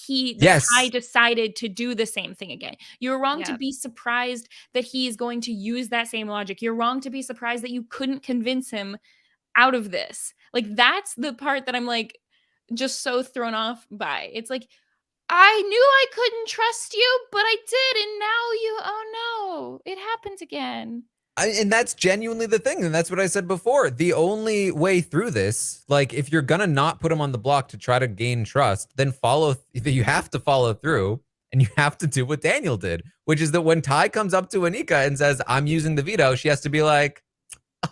I decided to do the same thing again. You're wrong to be surprised that he's going to use that same logic. You're wrong to be surprised that you couldn't convince him out of this. Like, that's the part that I'm like just so thrown off by. It's like, I knew I couldn't trust you, but I did, and now oh no, it happens again. And that's genuinely the thing. And that's what I said before. The only way through this, like if you're going to not put him on the block to try to gain trust, then you have to follow through and you have to do what Daniel did, which is that when Ty comes up to Anika and says, I'm using the veto, she has to be like,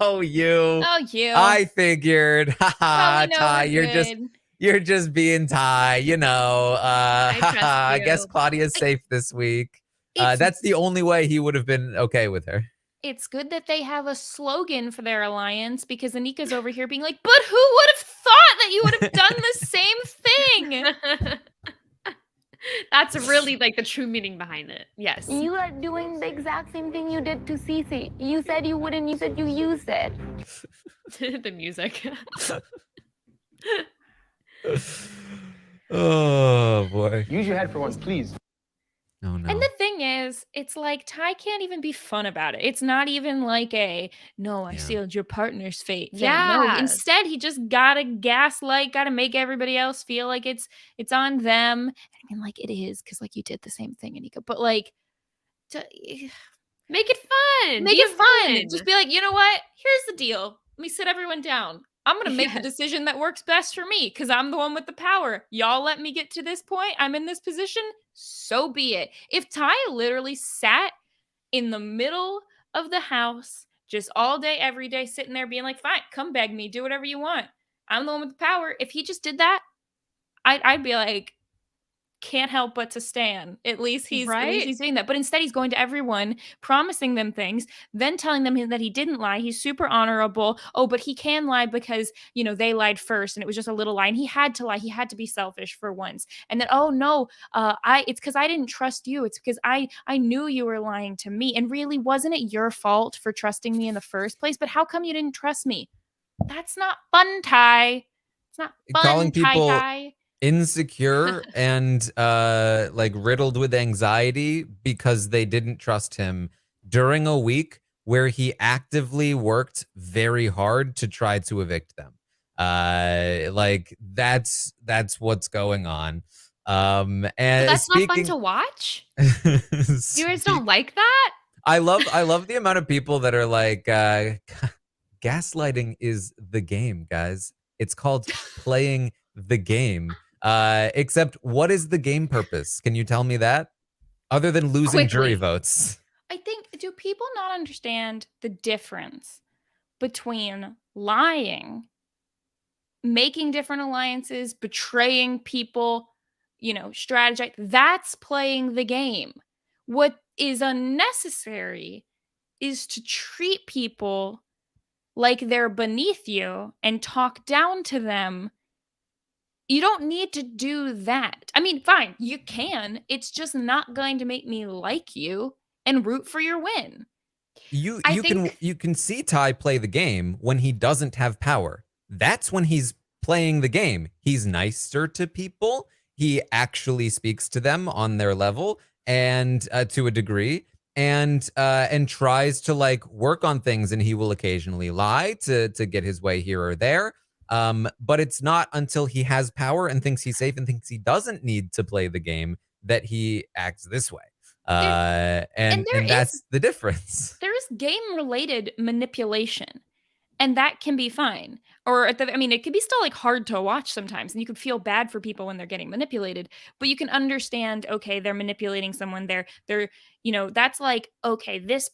oh, you. Oh, you. I figured. Haha, we know Ty, we're you're just being Ty, you know. I guess Claudia's safe this week. That's the only way he would have been okay with her. It's good that they have a slogan for their alliance because Anika's over here being like, but who would have thought that you would have done the same thing? That's really like the true meaning behind it. Yes. You are doing the exact same thing you did to Cece. You said you wouldn't. You said you used it. The music. Oh, boy. Use your head for once, please. Oh, no. And the thing is, it's like Ty can't even be fun about it. It's not even like no, I sealed your partner's fate thing. No, Yeah. instead he just gotta gaslight, gotta make everybody else feel like it's on them. I mean, like it is, because like you did the same thing, Anika. But like make it fun. Make Be it fun. fun. Just be like, you know what? Here's the deal. Let me sit everyone down. I'm going to make the decision that works best for me because I'm the one with the power. Y'all let me get to this point. I'm in this position. So be it. If Ty literally sat in the middle of the house just all day, every day, sitting there being like, fine, come beg me. Do whatever you want. I'm the one with the power. If he just did that, I'd be like, can't help but to stand. At least he's doing that. But instead he's going to everyone, promising them things, then telling them that he didn't lie. He's super honorable. Oh, but he can lie because, they lied first and it was just a little lie. And he had to lie. He had to be selfish for once. And then, oh no, it's because I didn't trust you. It's because I knew you were lying to me. And really, wasn't it your fault for trusting me in the first place? But how come you didn't trust me? That's not fun, Ty. It's not fun, calling people Ty. Insecure and like riddled with anxiety because they didn't trust him during a week where he actively worked very hard to try to evict them. Like that's what's going on. And but that's not fun to watch. You guys don't like that? I love the amount of people that are like gaslighting is the game, guys. It's called playing the game. Except what is the game purpose? Can you tell me that? Other than losing jury votes. I think, do people not understand the difference between lying, making different alliances, betraying people, strategize? That's playing the game. What is unnecessary is to treat people like they're beneath you and talk down to them. You don't need to do that. I mean, fine, you can. It's just not going to make me like you and root for your win. You can see Ty play the game when he doesn't have power. That's when he's playing the game. He's nicer to people. He actually speaks to them on their level and to a degree, and tries to like work on things. And he will occasionally lie to get his way here or there. But it's not until he has power and thinks he's safe and thinks he doesn't need to play the game that he acts this way. And that's the difference. There is game-related manipulation, and that can be fine. Or it could be still like hard to watch sometimes, and you could feel bad for people when they're getting manipulated. But you can understand, okay, they're manipulating someone. They're that's like, okay, this,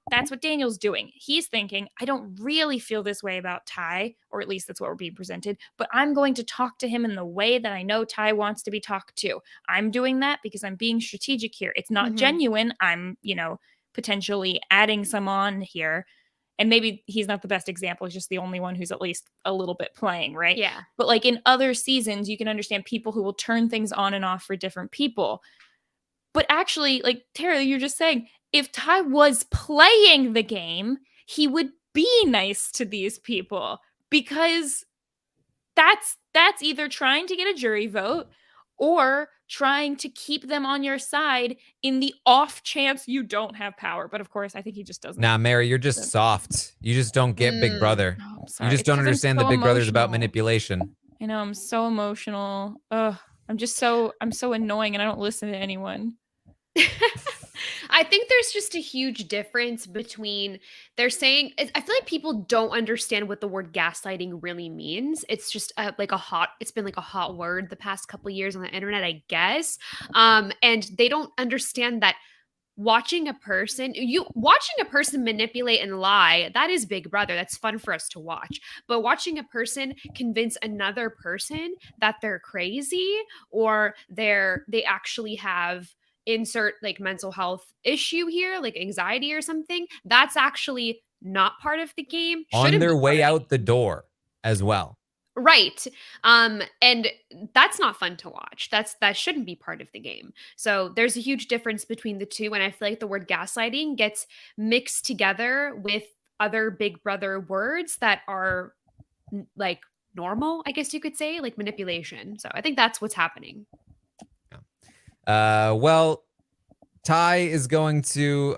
that's what Daniel's doing. He's thinking, I don't really feel this way about Ty, or at least that's what we're being presented. But I'm going to talk to him in the way that I know Ty wants to be talked to. I'm doing that because I'm being strategic here. It's not genuine. I'm, potentially adding some on here. And maybe he's not the best example. He's just the only one who's at least a little bit playing, right? Yeah. But like in other seasons, you can understand people who will turn things on and off for different people. But actually, like Tara, you're just saying, if Ty was playing the game, he would be nice to these people because that's either trying to get a jury vote or trying to keep them on your side in the off chance you don't have power. But of course, I think he just doesn't. Nah, Mary, you're just soft. You just don't get Big Brother. Oh, sorry. You just don't understand that Big Brother's about manipulation. I know, I'm so emotional. Ugh, I'm so annoying and I don't listen to anyone. I think there's just a huge difference between they're saying, I feel like people don't understand what the word gaslighting really means. It's just it's been like a hot word the past couple of years on the internet, I guess. And they don't understand that watching a person manipulate and lie, that is Big Brother. That's fun for us to watch. But watching a person convince another person that they're crazy or they actually have insert like mental health issue here, like anxiety or something, that's actually not part of the game. On Shouldn't their be part way of the out the door as well. Right. And that's not fun to watch. That shouldn't be part of the game. So there's a huge difference between the two. And I feel like the word gaslighting gets mixed together with other Big Brother words that are like normal, I guess you could say, like manipulation. So I think that's what's happening. Well, Ty is going to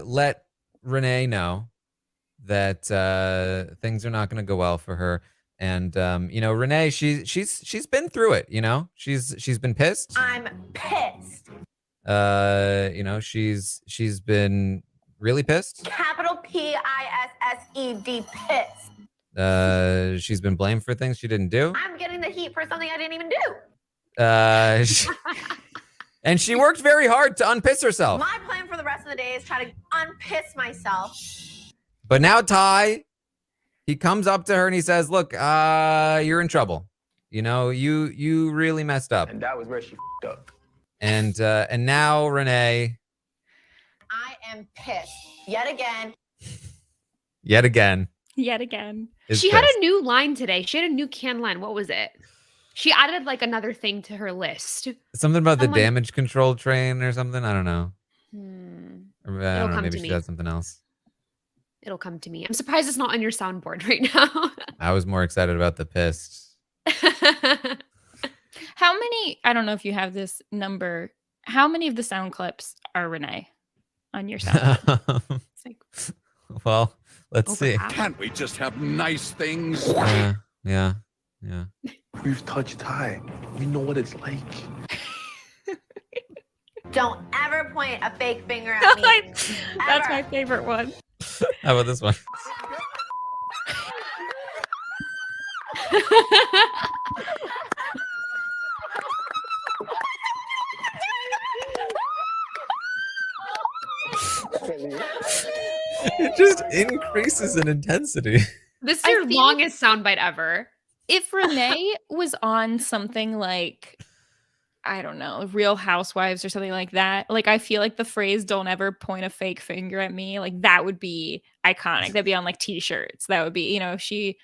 let Renee know that things are not going to go well for her. And Renee, she's been through it. She's been pissed. I'm pissed. She's been really pissed. Capital P-I-S-S-E-D, pissed. She's been blamed for things she didn't do. I'm getting the heat for something I didn't even do. And she worked very hard to unpiss herself. My plan for the rest of the day is try to unpiss myself. But now Ty, he comes up to her and he says, look, you're in trouble. You really messed up. And that was where she f***ed up. And now Renee. I am pissed. Yet again. Yet again. She had a new line today. She had a new canned line. What was it? She added like another thing to her list. Something about the damage control train or something. I don't know. I don't know. Maybe she does something else. It'll come to me. I'm surprised it's not on your soundboard right now. I was more excited about the pissed. How many, I don't know if you have this number, how many of the sound clips are Renee on your sound? Well, let's see. Can't we just have nice things? Yeah. We've touched Ty. We know what it's like. Don't ever point a fake finger at me. That's my favorite one. How about this one? It just increases in intensity. This is your longest soundbite ever. If Renee was on something like, I don't know, Real Housewives or something like that, like I feel like the phrase "don't ever point a fake finger at me," like that would be iconic. That'd be on like t-shirts. That would be, she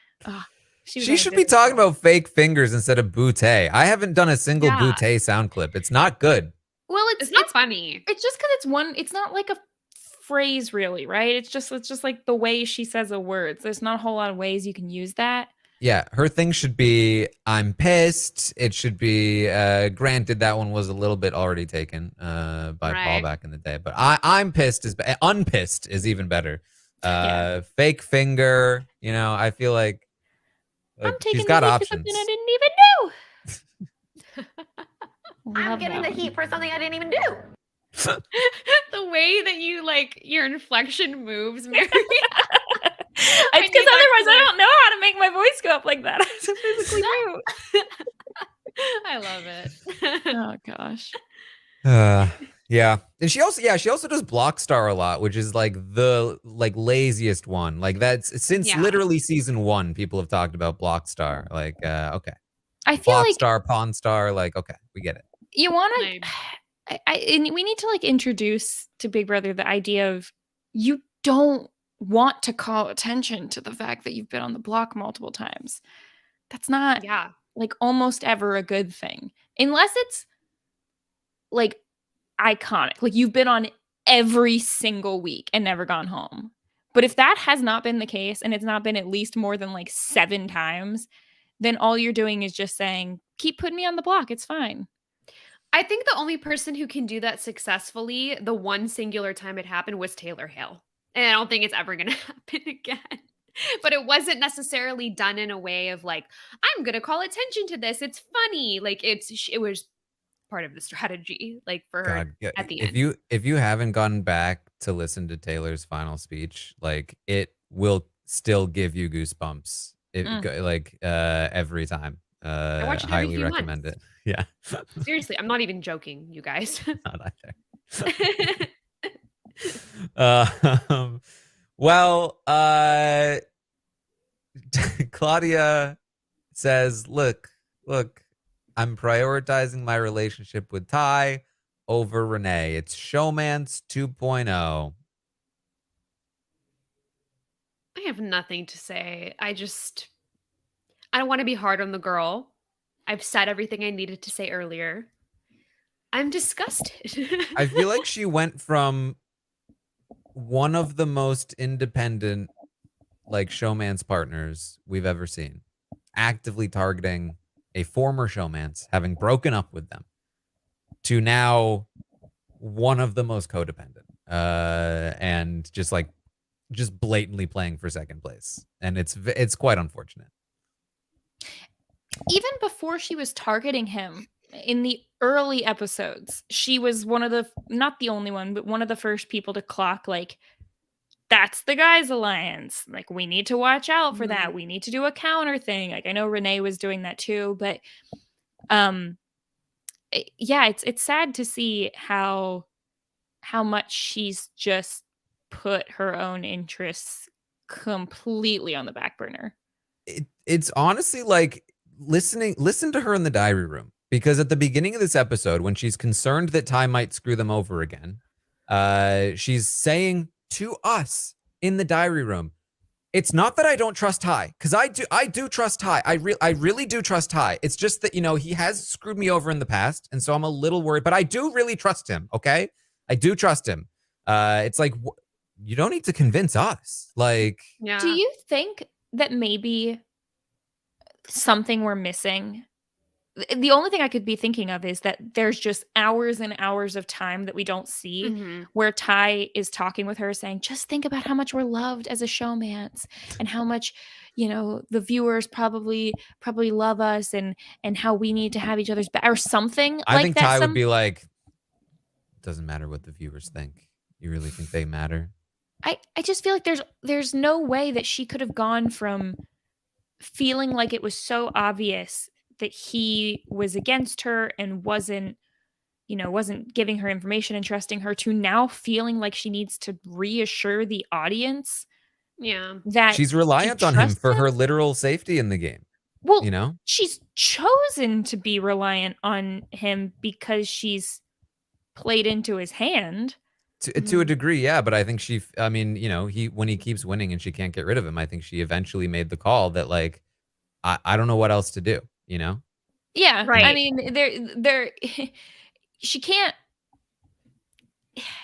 should be talking about fake fingers instead of bootay. I haven't done a single bootay sound clip. It's not good. Well, it's not funny. It's just because it's not like a phrase really, right? It's just like the way she says the words. There's not a whole lot of ways you can use that. Yeah, her thing should be, I'm pissed. It should be, granted that one was a little bit already taken by Paul back in the day. But I'm pissed unpissed is even better. Fake finger, I feel like she's got options. I didn't even do. I'm getting the heat for something I didn't even do. The way that you your inflection moves, Mary. It's because otherwise I don't know how to make my voice go up like that. I have to physically move. I love it. Oh gosh. Yeah. And she also does Blockstar a lot, which is like the laziest one. Like that's since literally season 1, people have talked about Blockstar. Like, okay. I feel Blockstar, Pawn Star, okay, we get it. You want to and we need to introduce to Big Brother the idea of you don't want to call attention to the fact that you've been on the block multiple times. That's not almost ever a good thing. Unless it's iconic. You've been on every single week and never gone home. But if that has not been the case and it's not been at least more than 7 times, then all you're doing is just saying, keep putting me on the block. It's fine. I think the only person who can do that successfully, the one singular time it happened, was Taylor Hale. And I don't think it's ever going to happen again. But it wasn't necessarily done in a way of I'm going to call attention to this. It's funny. It was part of the strategy, like for her God, at the end. if you haven't gone back to listen to Taylor's final speech, like it will still give you goosebumps. Every time. I watch it every Highly few recommend months. it. Yeah. Seriously, I'm not even joking, you guys. Not either. Well, Claudia says, look, I'm prioritizing my relationship with Ty over Renee. It's Showmance 2.0. I have nothing to say. I don't want to be hard on the girl. I've said everything I needed to say earlier. I'm disgusted. I feel like she went from one of the most independent, like, showmance partners we've ever seen, actively targeting a former showmance, having broken up with them, to now one of the most codependent, and just blatantly playing for second place. And it's quite unfortunate. Even before she was targeting him in the early episodes, she was one of the, not the only one, but one of the first people to clock, like, that's the guys alliance. Like, we need to watch out for that. We need to do a counter thing. Like, I know Renee was doing that too, but yeah, it's sad to see how much she's just put her own interests completely on the back burner. It's honestly like listen to her in the diary room, because at the beginning of this episode, when she's concerned that Ty might screw them over again, she's saying to us in the diary room, it's not that I don't trust Ty, because I do trust Ty. I really do trust Ty. It's just that, he has screwed me over in the past, and so I'm a little worried, but I do really trust him, okay? I do trust him. It's like, you don't need to convince us. Like, Yeah. Do you think that maybe something we're missing? The only thing I could be thinking of is that there's just hours and hours of time that we don't see where Ty is talking with her saying, just think about how much we're loved as a showmance and how much, the viewers probably love us and how we need to have each other's back or something I like think that. Ty would be like, doesn't matter what the viewers think. You really think they matter? I just feel like there's no way that she could have gone from feeling like it was so obvious that he was against her and wasn't giving her information and trusting her, to now feeling like she needs to reassure the audience that she's reliant she on him trusts for her literal safety in the game. Well, she's chosen to be reliant on him because she's played into his hand. To a degree, yeah, but I think when he keeps winning and she can't get rid of him, I think she eventually made the call that, like, I don't know what else to do, Yeah, Right. I mean, there, she can't.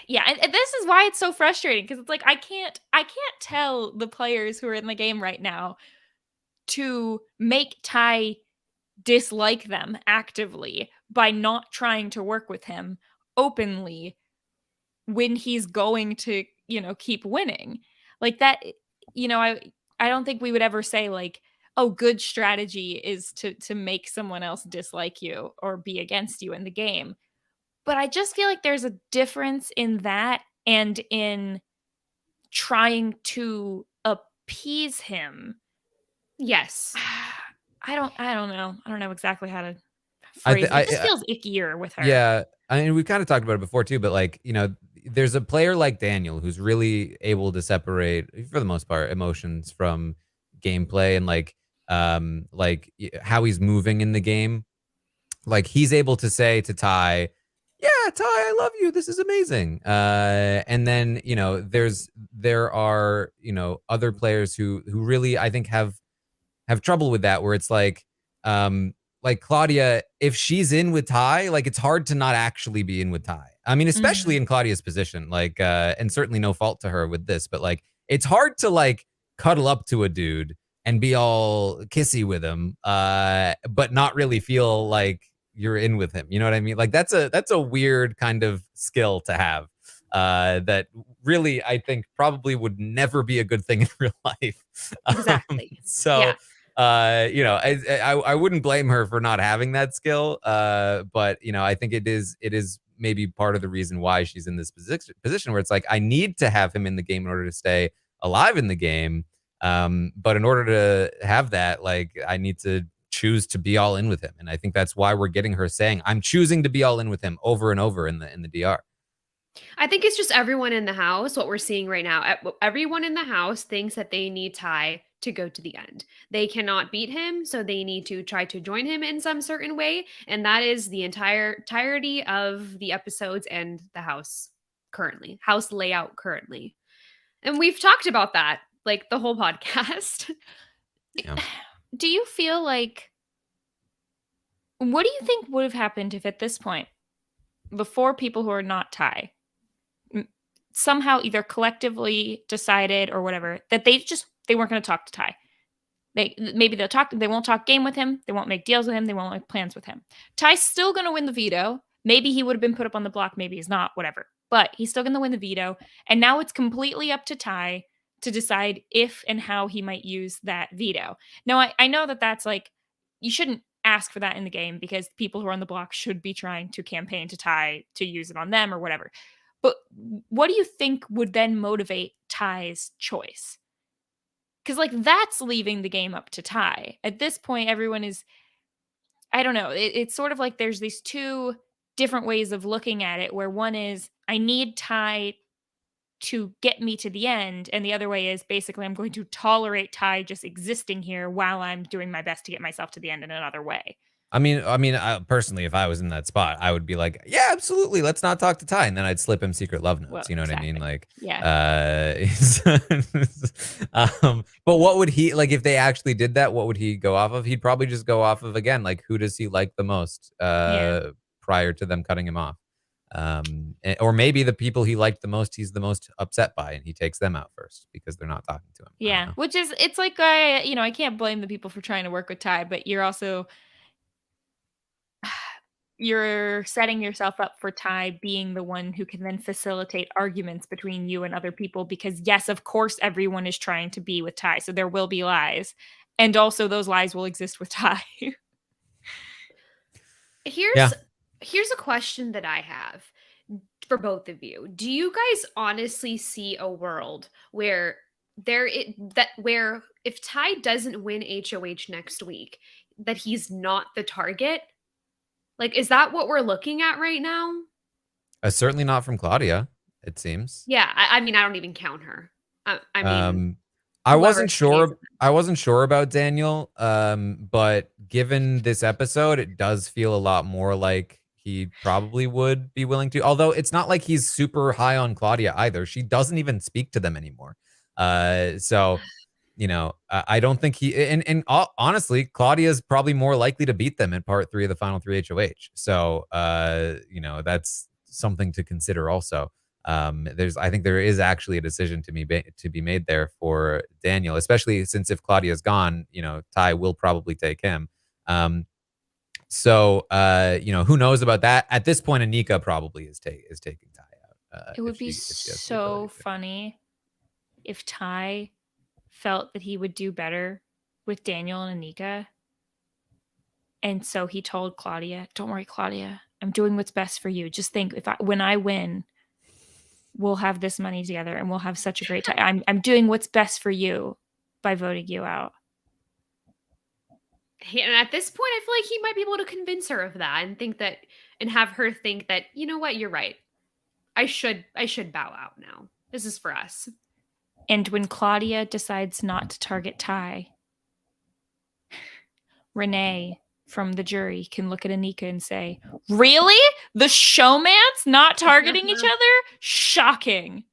Yeah, and this is why it's so frustrating, because it's like I can't tell the players who are in the game right now to make Ty dislike them actively by not trying to work with him openly when he's going to, keep winning. Like that, I don't think we would ever say, like, oh, good strategy is to make someone else dislike you or be against you in the game. But I just feel like there's a difference in that and in trying to appease him. Yes. I don't know. I don't know exactly how to phrase it. It just feels ickier with her. Yeah, I mean, we kind of talked about it before too, but, like, there's a player like Daniel who's really able to separate, for the most part, emotions from gameplay, and like how he's moving in the game. Like, he's able to say to Ty, yeah, Ty, I love you. This is amazing. And then, there are, other players who really, I think, have trouble with that, where it's like Claudia, if she's in with Ty, like, it's hard to not actually be in with Ty. I mean, especially in Claudia's position, like, and certainly no fault to her with this, but, like, it's hard to, like, cuddle up to a dude and be all kissy with him, but not really feel like you're in with him. You know what I mean? Like, that's a weird kind of skill to have, that really, I think, probably would never be a good thing in real life. Exactly. So, you know, I wouldn't blame her for not having that skill. But you know, I think it is maybe part of the reason why she's in this position where it's like, I need to have him in the game in order to stay alive in the game. But in order to have that, like, I need to choose to be all in with him. And I think that's why we're getting her saying, I'm choosing to be all in with him over and over in the DR. I think it's just everyone in the house, what we're seeing right now. Everyone in the house thinks that they need Ty to go to the end. They cannot beat him, so they need to try to join him in some certain way. And that is the entirety of the episodes and the house layout currently. And we've talked about that, like, the whole podcast. Yeah. Do you feel like, what do you think would have happened if at this point, before people who are not Ty somehow either collectively decided or whatever that they weren't going to talk to Ty? Maybe they won't talk game with him, they won't make deals with him, they won't make plans with him. Ty's still going to win the veto. Maybe he would have been put up on the block, maybe he's not, whatever. But he's still going to win the veto. And now it's completely up to Ty to decide if and how he might use that veto. Now, I know that that's like, you shouldn't ask for that in the game because people who are on the block should be trying to campaign to Ty to use it on them or whatever. But what do you think would then motivate Ty's choice? Because, like, that's leaving the game up to Ty. At this point, everyone is, I don't know, it's sort of like there's these two different ways of looking at it, where one is, I need Ty to get me to the end, and the other way is basically I'm going to tolerate Ty just existing here while I'm doing my best to get myself to the end in another way. I mean, personally, if I was in that spot, I would be like, yeah, absolutely, let's not talk to Ty, and then I'd slip him secret love notes. Well, you know what I exactly. mean? Like, Yeah. But what would he like if they actually did that? What would he go off of? He'd probably just go off of, again, like, who does he like the most prior to them cutting him off, or maybe the people he liked the most, he's the most upset by, and he takes them out first because they're not talking to him. Yeah, which is, it's like, I can't blame the people for trying to work with Ty, but you're also, you're setting yourself up for Ty being the one who can then facilitate arguments between you and other people, because yes, of course, everyone is trying to be with Ty, so there will be lies, and also those lies will exist with Ty. Here's a question that I have for both of you. Do you guys honestly see a world where where if Ty doesn't win HOH next week, that he's not the target? Like, is that what we're looking at right now? Certainly not from Claudia, it seems. Yeah, I mean, I don't even count her. I mean, I wasn't sure about Daniel, but given this episode, it does feel a lot more like he probably would be willing to. Although it's not like he's super high on Claudia either. She doesn't even speak to them anymore. So, you know, I don't think he, and honestly, Claudia is probably more likely to beat them in part 3 of the final 3 HOH. So, you know, that's something to consider also. I think there is actually a decision to be made there for Daniel, especially since if Claudia's gone, you know, Ty will probably take him. So, you know, who knows about that? At this point, Anika probably is taking Ty out. It would be so funny if Ty felt that he would do better with Daniel and Anika. And so he told Claudia, don't worry, Claudia, I'm doing what's best for you. Just think, when I win, we'll have this money together and we'll have such a great time. I'm doing what's best for you by voting you out. And at this point, I feel like he might be able to convince her of that and have her think that, you know what, you're right. I should bow out now. This is for us. And when Claudia decides not to target Ty, Renee from the jury can look at Anika and say, really? The showmans not targeting each other? Shocking.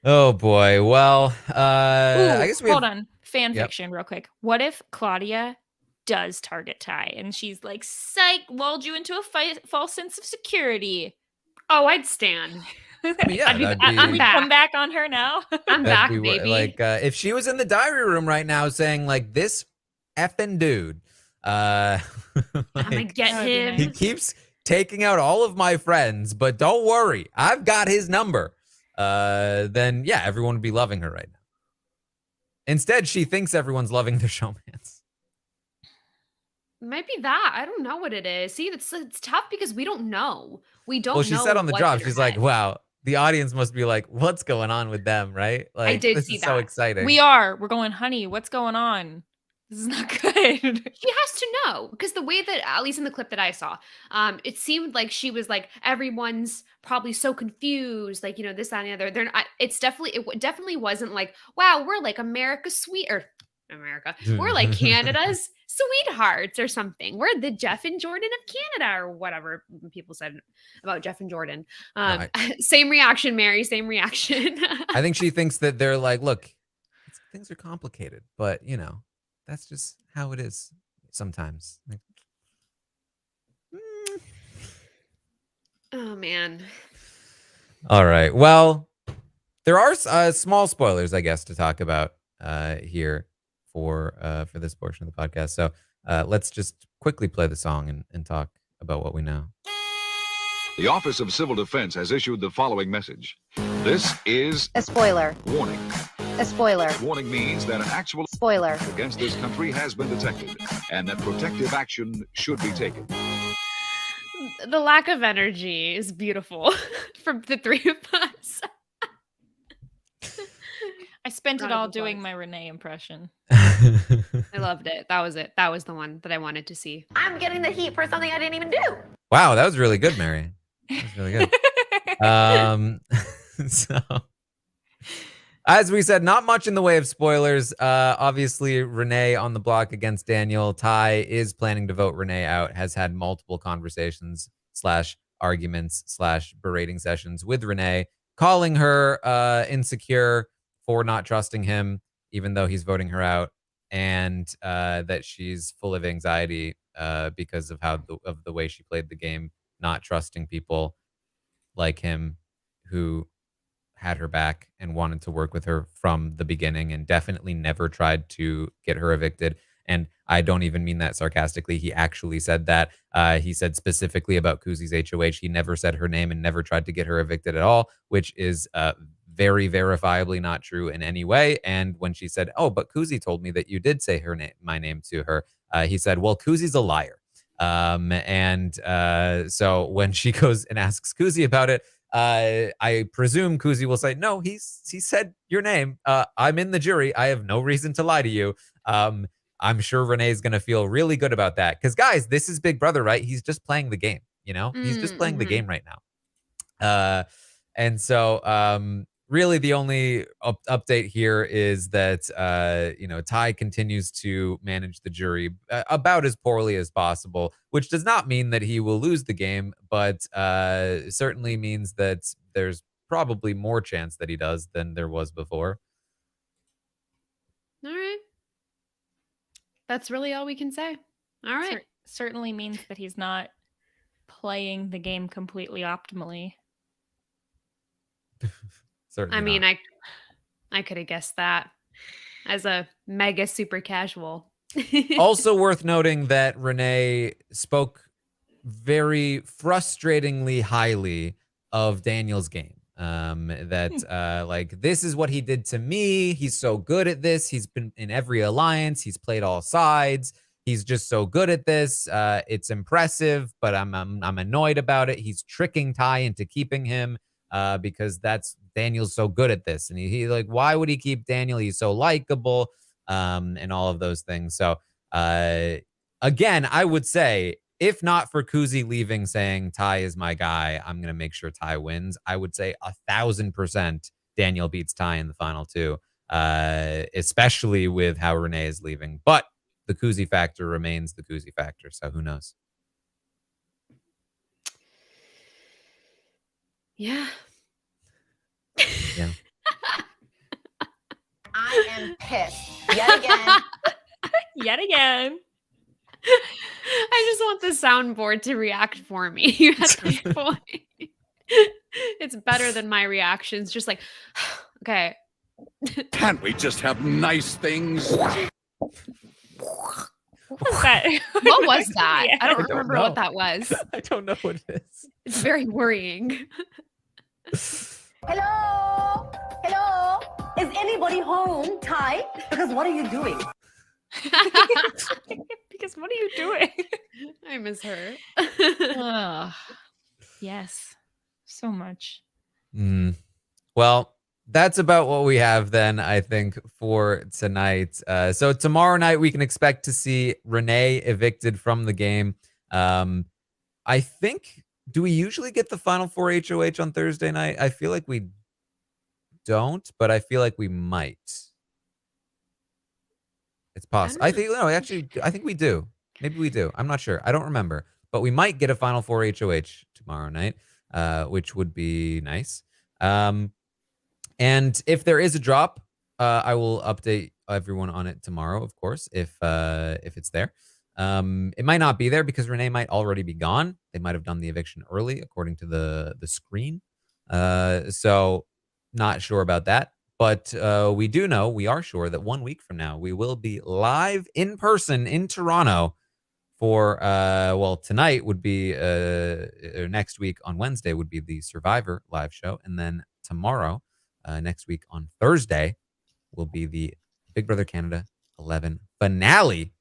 Oh boy. Well, I guess hold on. Fan fiction real quick. What if Claudia does target Ty and she's like, psych, lulled you into a false sense of security? Oh, I'd stand. I mean, yeah, I'm back. Come back on her now. I'm back, baby. Like, if she was in the diary room right now saying, like, this effing dude, like, I'm gonna get him. He keeps taking out all of my friends, but don't worry, I've got his number. Then yeah, everyone would be loving her right now. Instead, she thinks everyone's loving the showmance. Might be that. I don't know what it is. See, it's tough because we don't know. We don't Well, she know said on the what's drop, in her she's like, head. wow, the audience must be like, what's going on with them, right? Like, did this see is so that. exciting. We're going, honey, what's going on? This is not good. She has to know because the way that, at least in the clip that I saw, it seemed like she was like, everyone's probably so confused, like, you know, this, that, and the other. It definitely wasn't like, wow, we're like we're like Canada's sweethearts or something. We're the Jeff and Jordan of Canada or whatever people said about Jeff and Jordan. Right. Same reaction, Mary. Same reaction. I think she thinks that they're like, look, things are complicated, but you know, that's just how it is sometimes. Like, Oh man. all right. Well, there are small spoilers, I guess, to talk about here for this portion of the podcast. So let's just quickly play the song and talk about what we know. The Office of Civil Defense has issued the following message. This is a spoiler. Warning. A spoiler. Warning means that an actual Spoiler. against this country has been detected and that protective action should be taken. The lack of energy is beautiful from the three of us. I spent it Round of all doing applause. my Renee impression. I loved it. That was it. That was the one that I wanted to see. I'm getting the heat for something I didn't even do. Wow, that was really good, Mary. That was really good. So, as we said, not much in the way of spoilers. Obviously, Renee on the block against Daniel. Ty is planning to vote Renee out, has had multiple conversations / arguments / berating sessions with Renee, calling her insecure for not trusting him, even though he's voting her out, and that she's full of anxiety because of the way she played the game, not trusting people like him who had her back and wanted to work with her from the beginning and definitely never tried to get her evicted. And I don't even mean that sarcastically. He actually said that. He said specifically about Kuzi's HOH. He never said her name and never tried to get her evicted at all, which is very verifiably not true in any way. And when she said, oh, but Kuzi told me that you did say my name to her, he said, well, Kuzi's a liar. So when she goes and asks Kuzi about it, I presume Kuzi will say, no, he said your name. I'm in the jury. I have no reason to lie to you. I'm sure Renee's going to feel really good about that. Because, guys, this is Big Brother, right? He's just playing the game, you know? He's just playing the game right now. And so really the only update here is that, Ty continues to manage the jury about as poorly as possible, which does not mean that he will lose the game, but certainly means that there's probably more chance that he does than there was before. All right. That's really all we can say. All right. Certainly means that he's not playing the game completely optimally. Certainly I mean, not. I could have guessed that as a mega super casual. Also worth noting that Renee spoke very frustratingly highly of Daniel's game. Like, this is what he did to me. He's so good at this. He's been in every alliance. He's played all sides. He's just so good at this. It's impressive, but I'm annoyed about it. He's tricking Ty into keeping him because Daniel's so good at this. And he like, why would he keep Daniel? He's so likable, and all of those things. So again, I would say, if not for Kuzi leaving saying Ty is my guy, I'm going to make sure Ty wins. I would say 1,000% Daniel beats Ty in the final two, especially with how Renee is leaving. But the Kuzi factor remains the Kuzi factor. So who knows? Yeah. Yeah. I am pissed yet again. Yet again. I just want the soundboard to react for me at this point. It's better than my reactions. Just like, okay. Can't we just have nice things? What was that? What was that? Yeah. I don't don't remember know. what that was. I don't know what it is. It's very worrying. Hello? Hello? Is anybody home, Ty? Because what are you doing? Because what are you doing? I miss her. Ugh. Yes, so much. Well, that's about what we have then, I think, for tonight. So tomorrow night, we can expect to see Renee evicted from the game. I think, do we usually get the Final Four HOH on Thursday night? I feel like we don't, but I feel like we might. It's possible. I think, no, actually, I think we do. Maybe we do. I'm not sure. I don't remember. But we might get a Final Four HOH tomorrow night, which would be nice. And if there is a drop, I will update everyone on it tomorrow, of course, if it's there. It might not be there because Renee might already be gone. They might have done the eviction early, according to the screen. So not sure about that. But we do know, we are sure that 1 week from now, we will be live in person in Toronto for, well, tonight would be, or next week on Wednesday would be the Survivor live show. And then tomorrow, next week on Thursday, will be the Big Brother Canada 11 finale.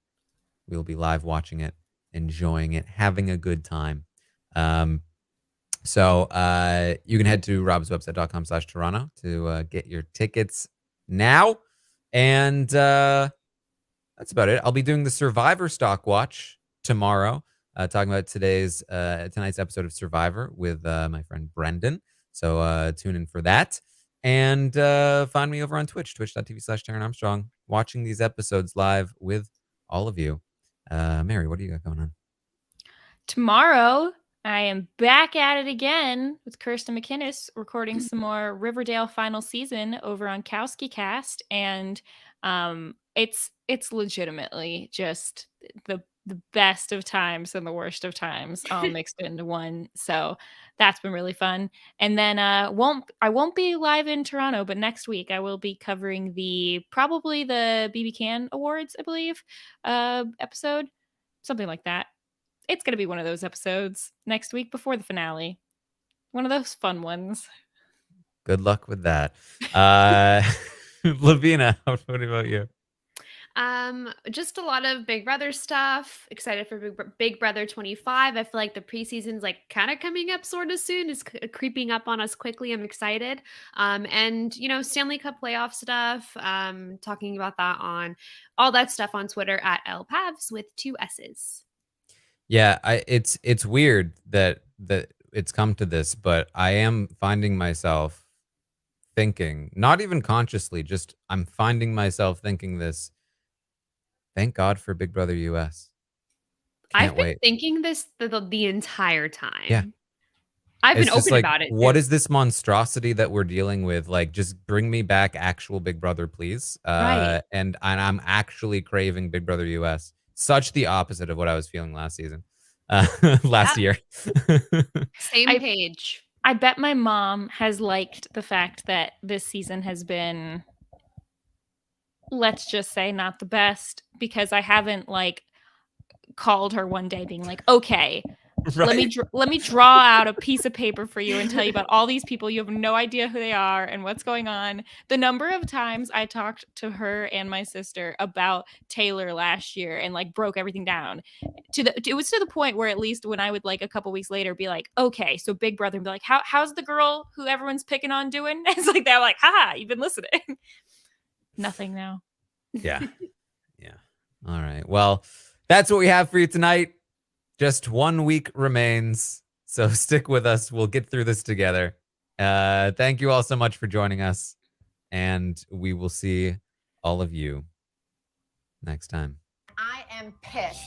We will be live watching it, enjoying it, having a good time. So you can head to robswebsite.com/Toronto to get your tickets now. And that's about it. I'll be doing the Survivor Stock Watch tomorrow, talking about tonight's episode of Survivor with my friend Brendan. So tune in for that. And find me over on Twitch, twitch.tv/Taran Armstrong, watching these episodes live with all of you. Mary, what do you got going on? Tomorrow, I am back at it again with Kirsten McInnes, recording some more Riverdale final season over on Kwiatkowski Cast, and it's legitimately just the best of times and the worst of times all mixed into one. So that's been really fun. And then I won't be live in Toronto, but next week I will be covering probably the BBCAN Awards, I believe, episode, something like that. It's going to be one of those episodes next week before the finale. One of those fun ones. Good luck with that. Lovina, what about you? Just a lot of Big Brother stuff. Excited for Big Brother 25. I feel like the preseason's like kind of coming up sort of soon. It's creeping up on us quickly. I'm excited. And Stanley Cup playoff stuff. Talking about that on all that stuff on Twitter at LPavs with 2 S's. Yeah, it's weird that it's come to this, but I am finding myself thinking, not even consciously, just I'm finding myself thinking this. Thank God for Big Brother US. I've been thinking this the entire time. Yeah. I've been open about it. What is this monstrosity that we're dealing with? Like, just bring me back actual Big Brother, please. Right. And I'm actually craving Big Brother US. Such the opposite of what I was feeling last season. Last year. Same page. I bet my mom has liked the fact that this season has been, let's just say, not the best, because I haven't called her one day being like, okay, right. let me draw out a piece of paper for you and tell you about all these people. You have no idea who they are and what's going on. The number of times I talked to her and my sister about Taylor last year and broke everything down it was to the point where at least when I would a couple weeks later be like, okay, so Big Brother, and be like, how's the girl who everyone's picking on doing? It's like, they're like, haha, you've been listening. Nothing now. Yeah. Yeah. All right. Well, that's what we have for you tonight. Just 1 week remains, so stick with us. We'll get through this together. Thank you all so much for joining us, and we will see all of you next time. I am pissed.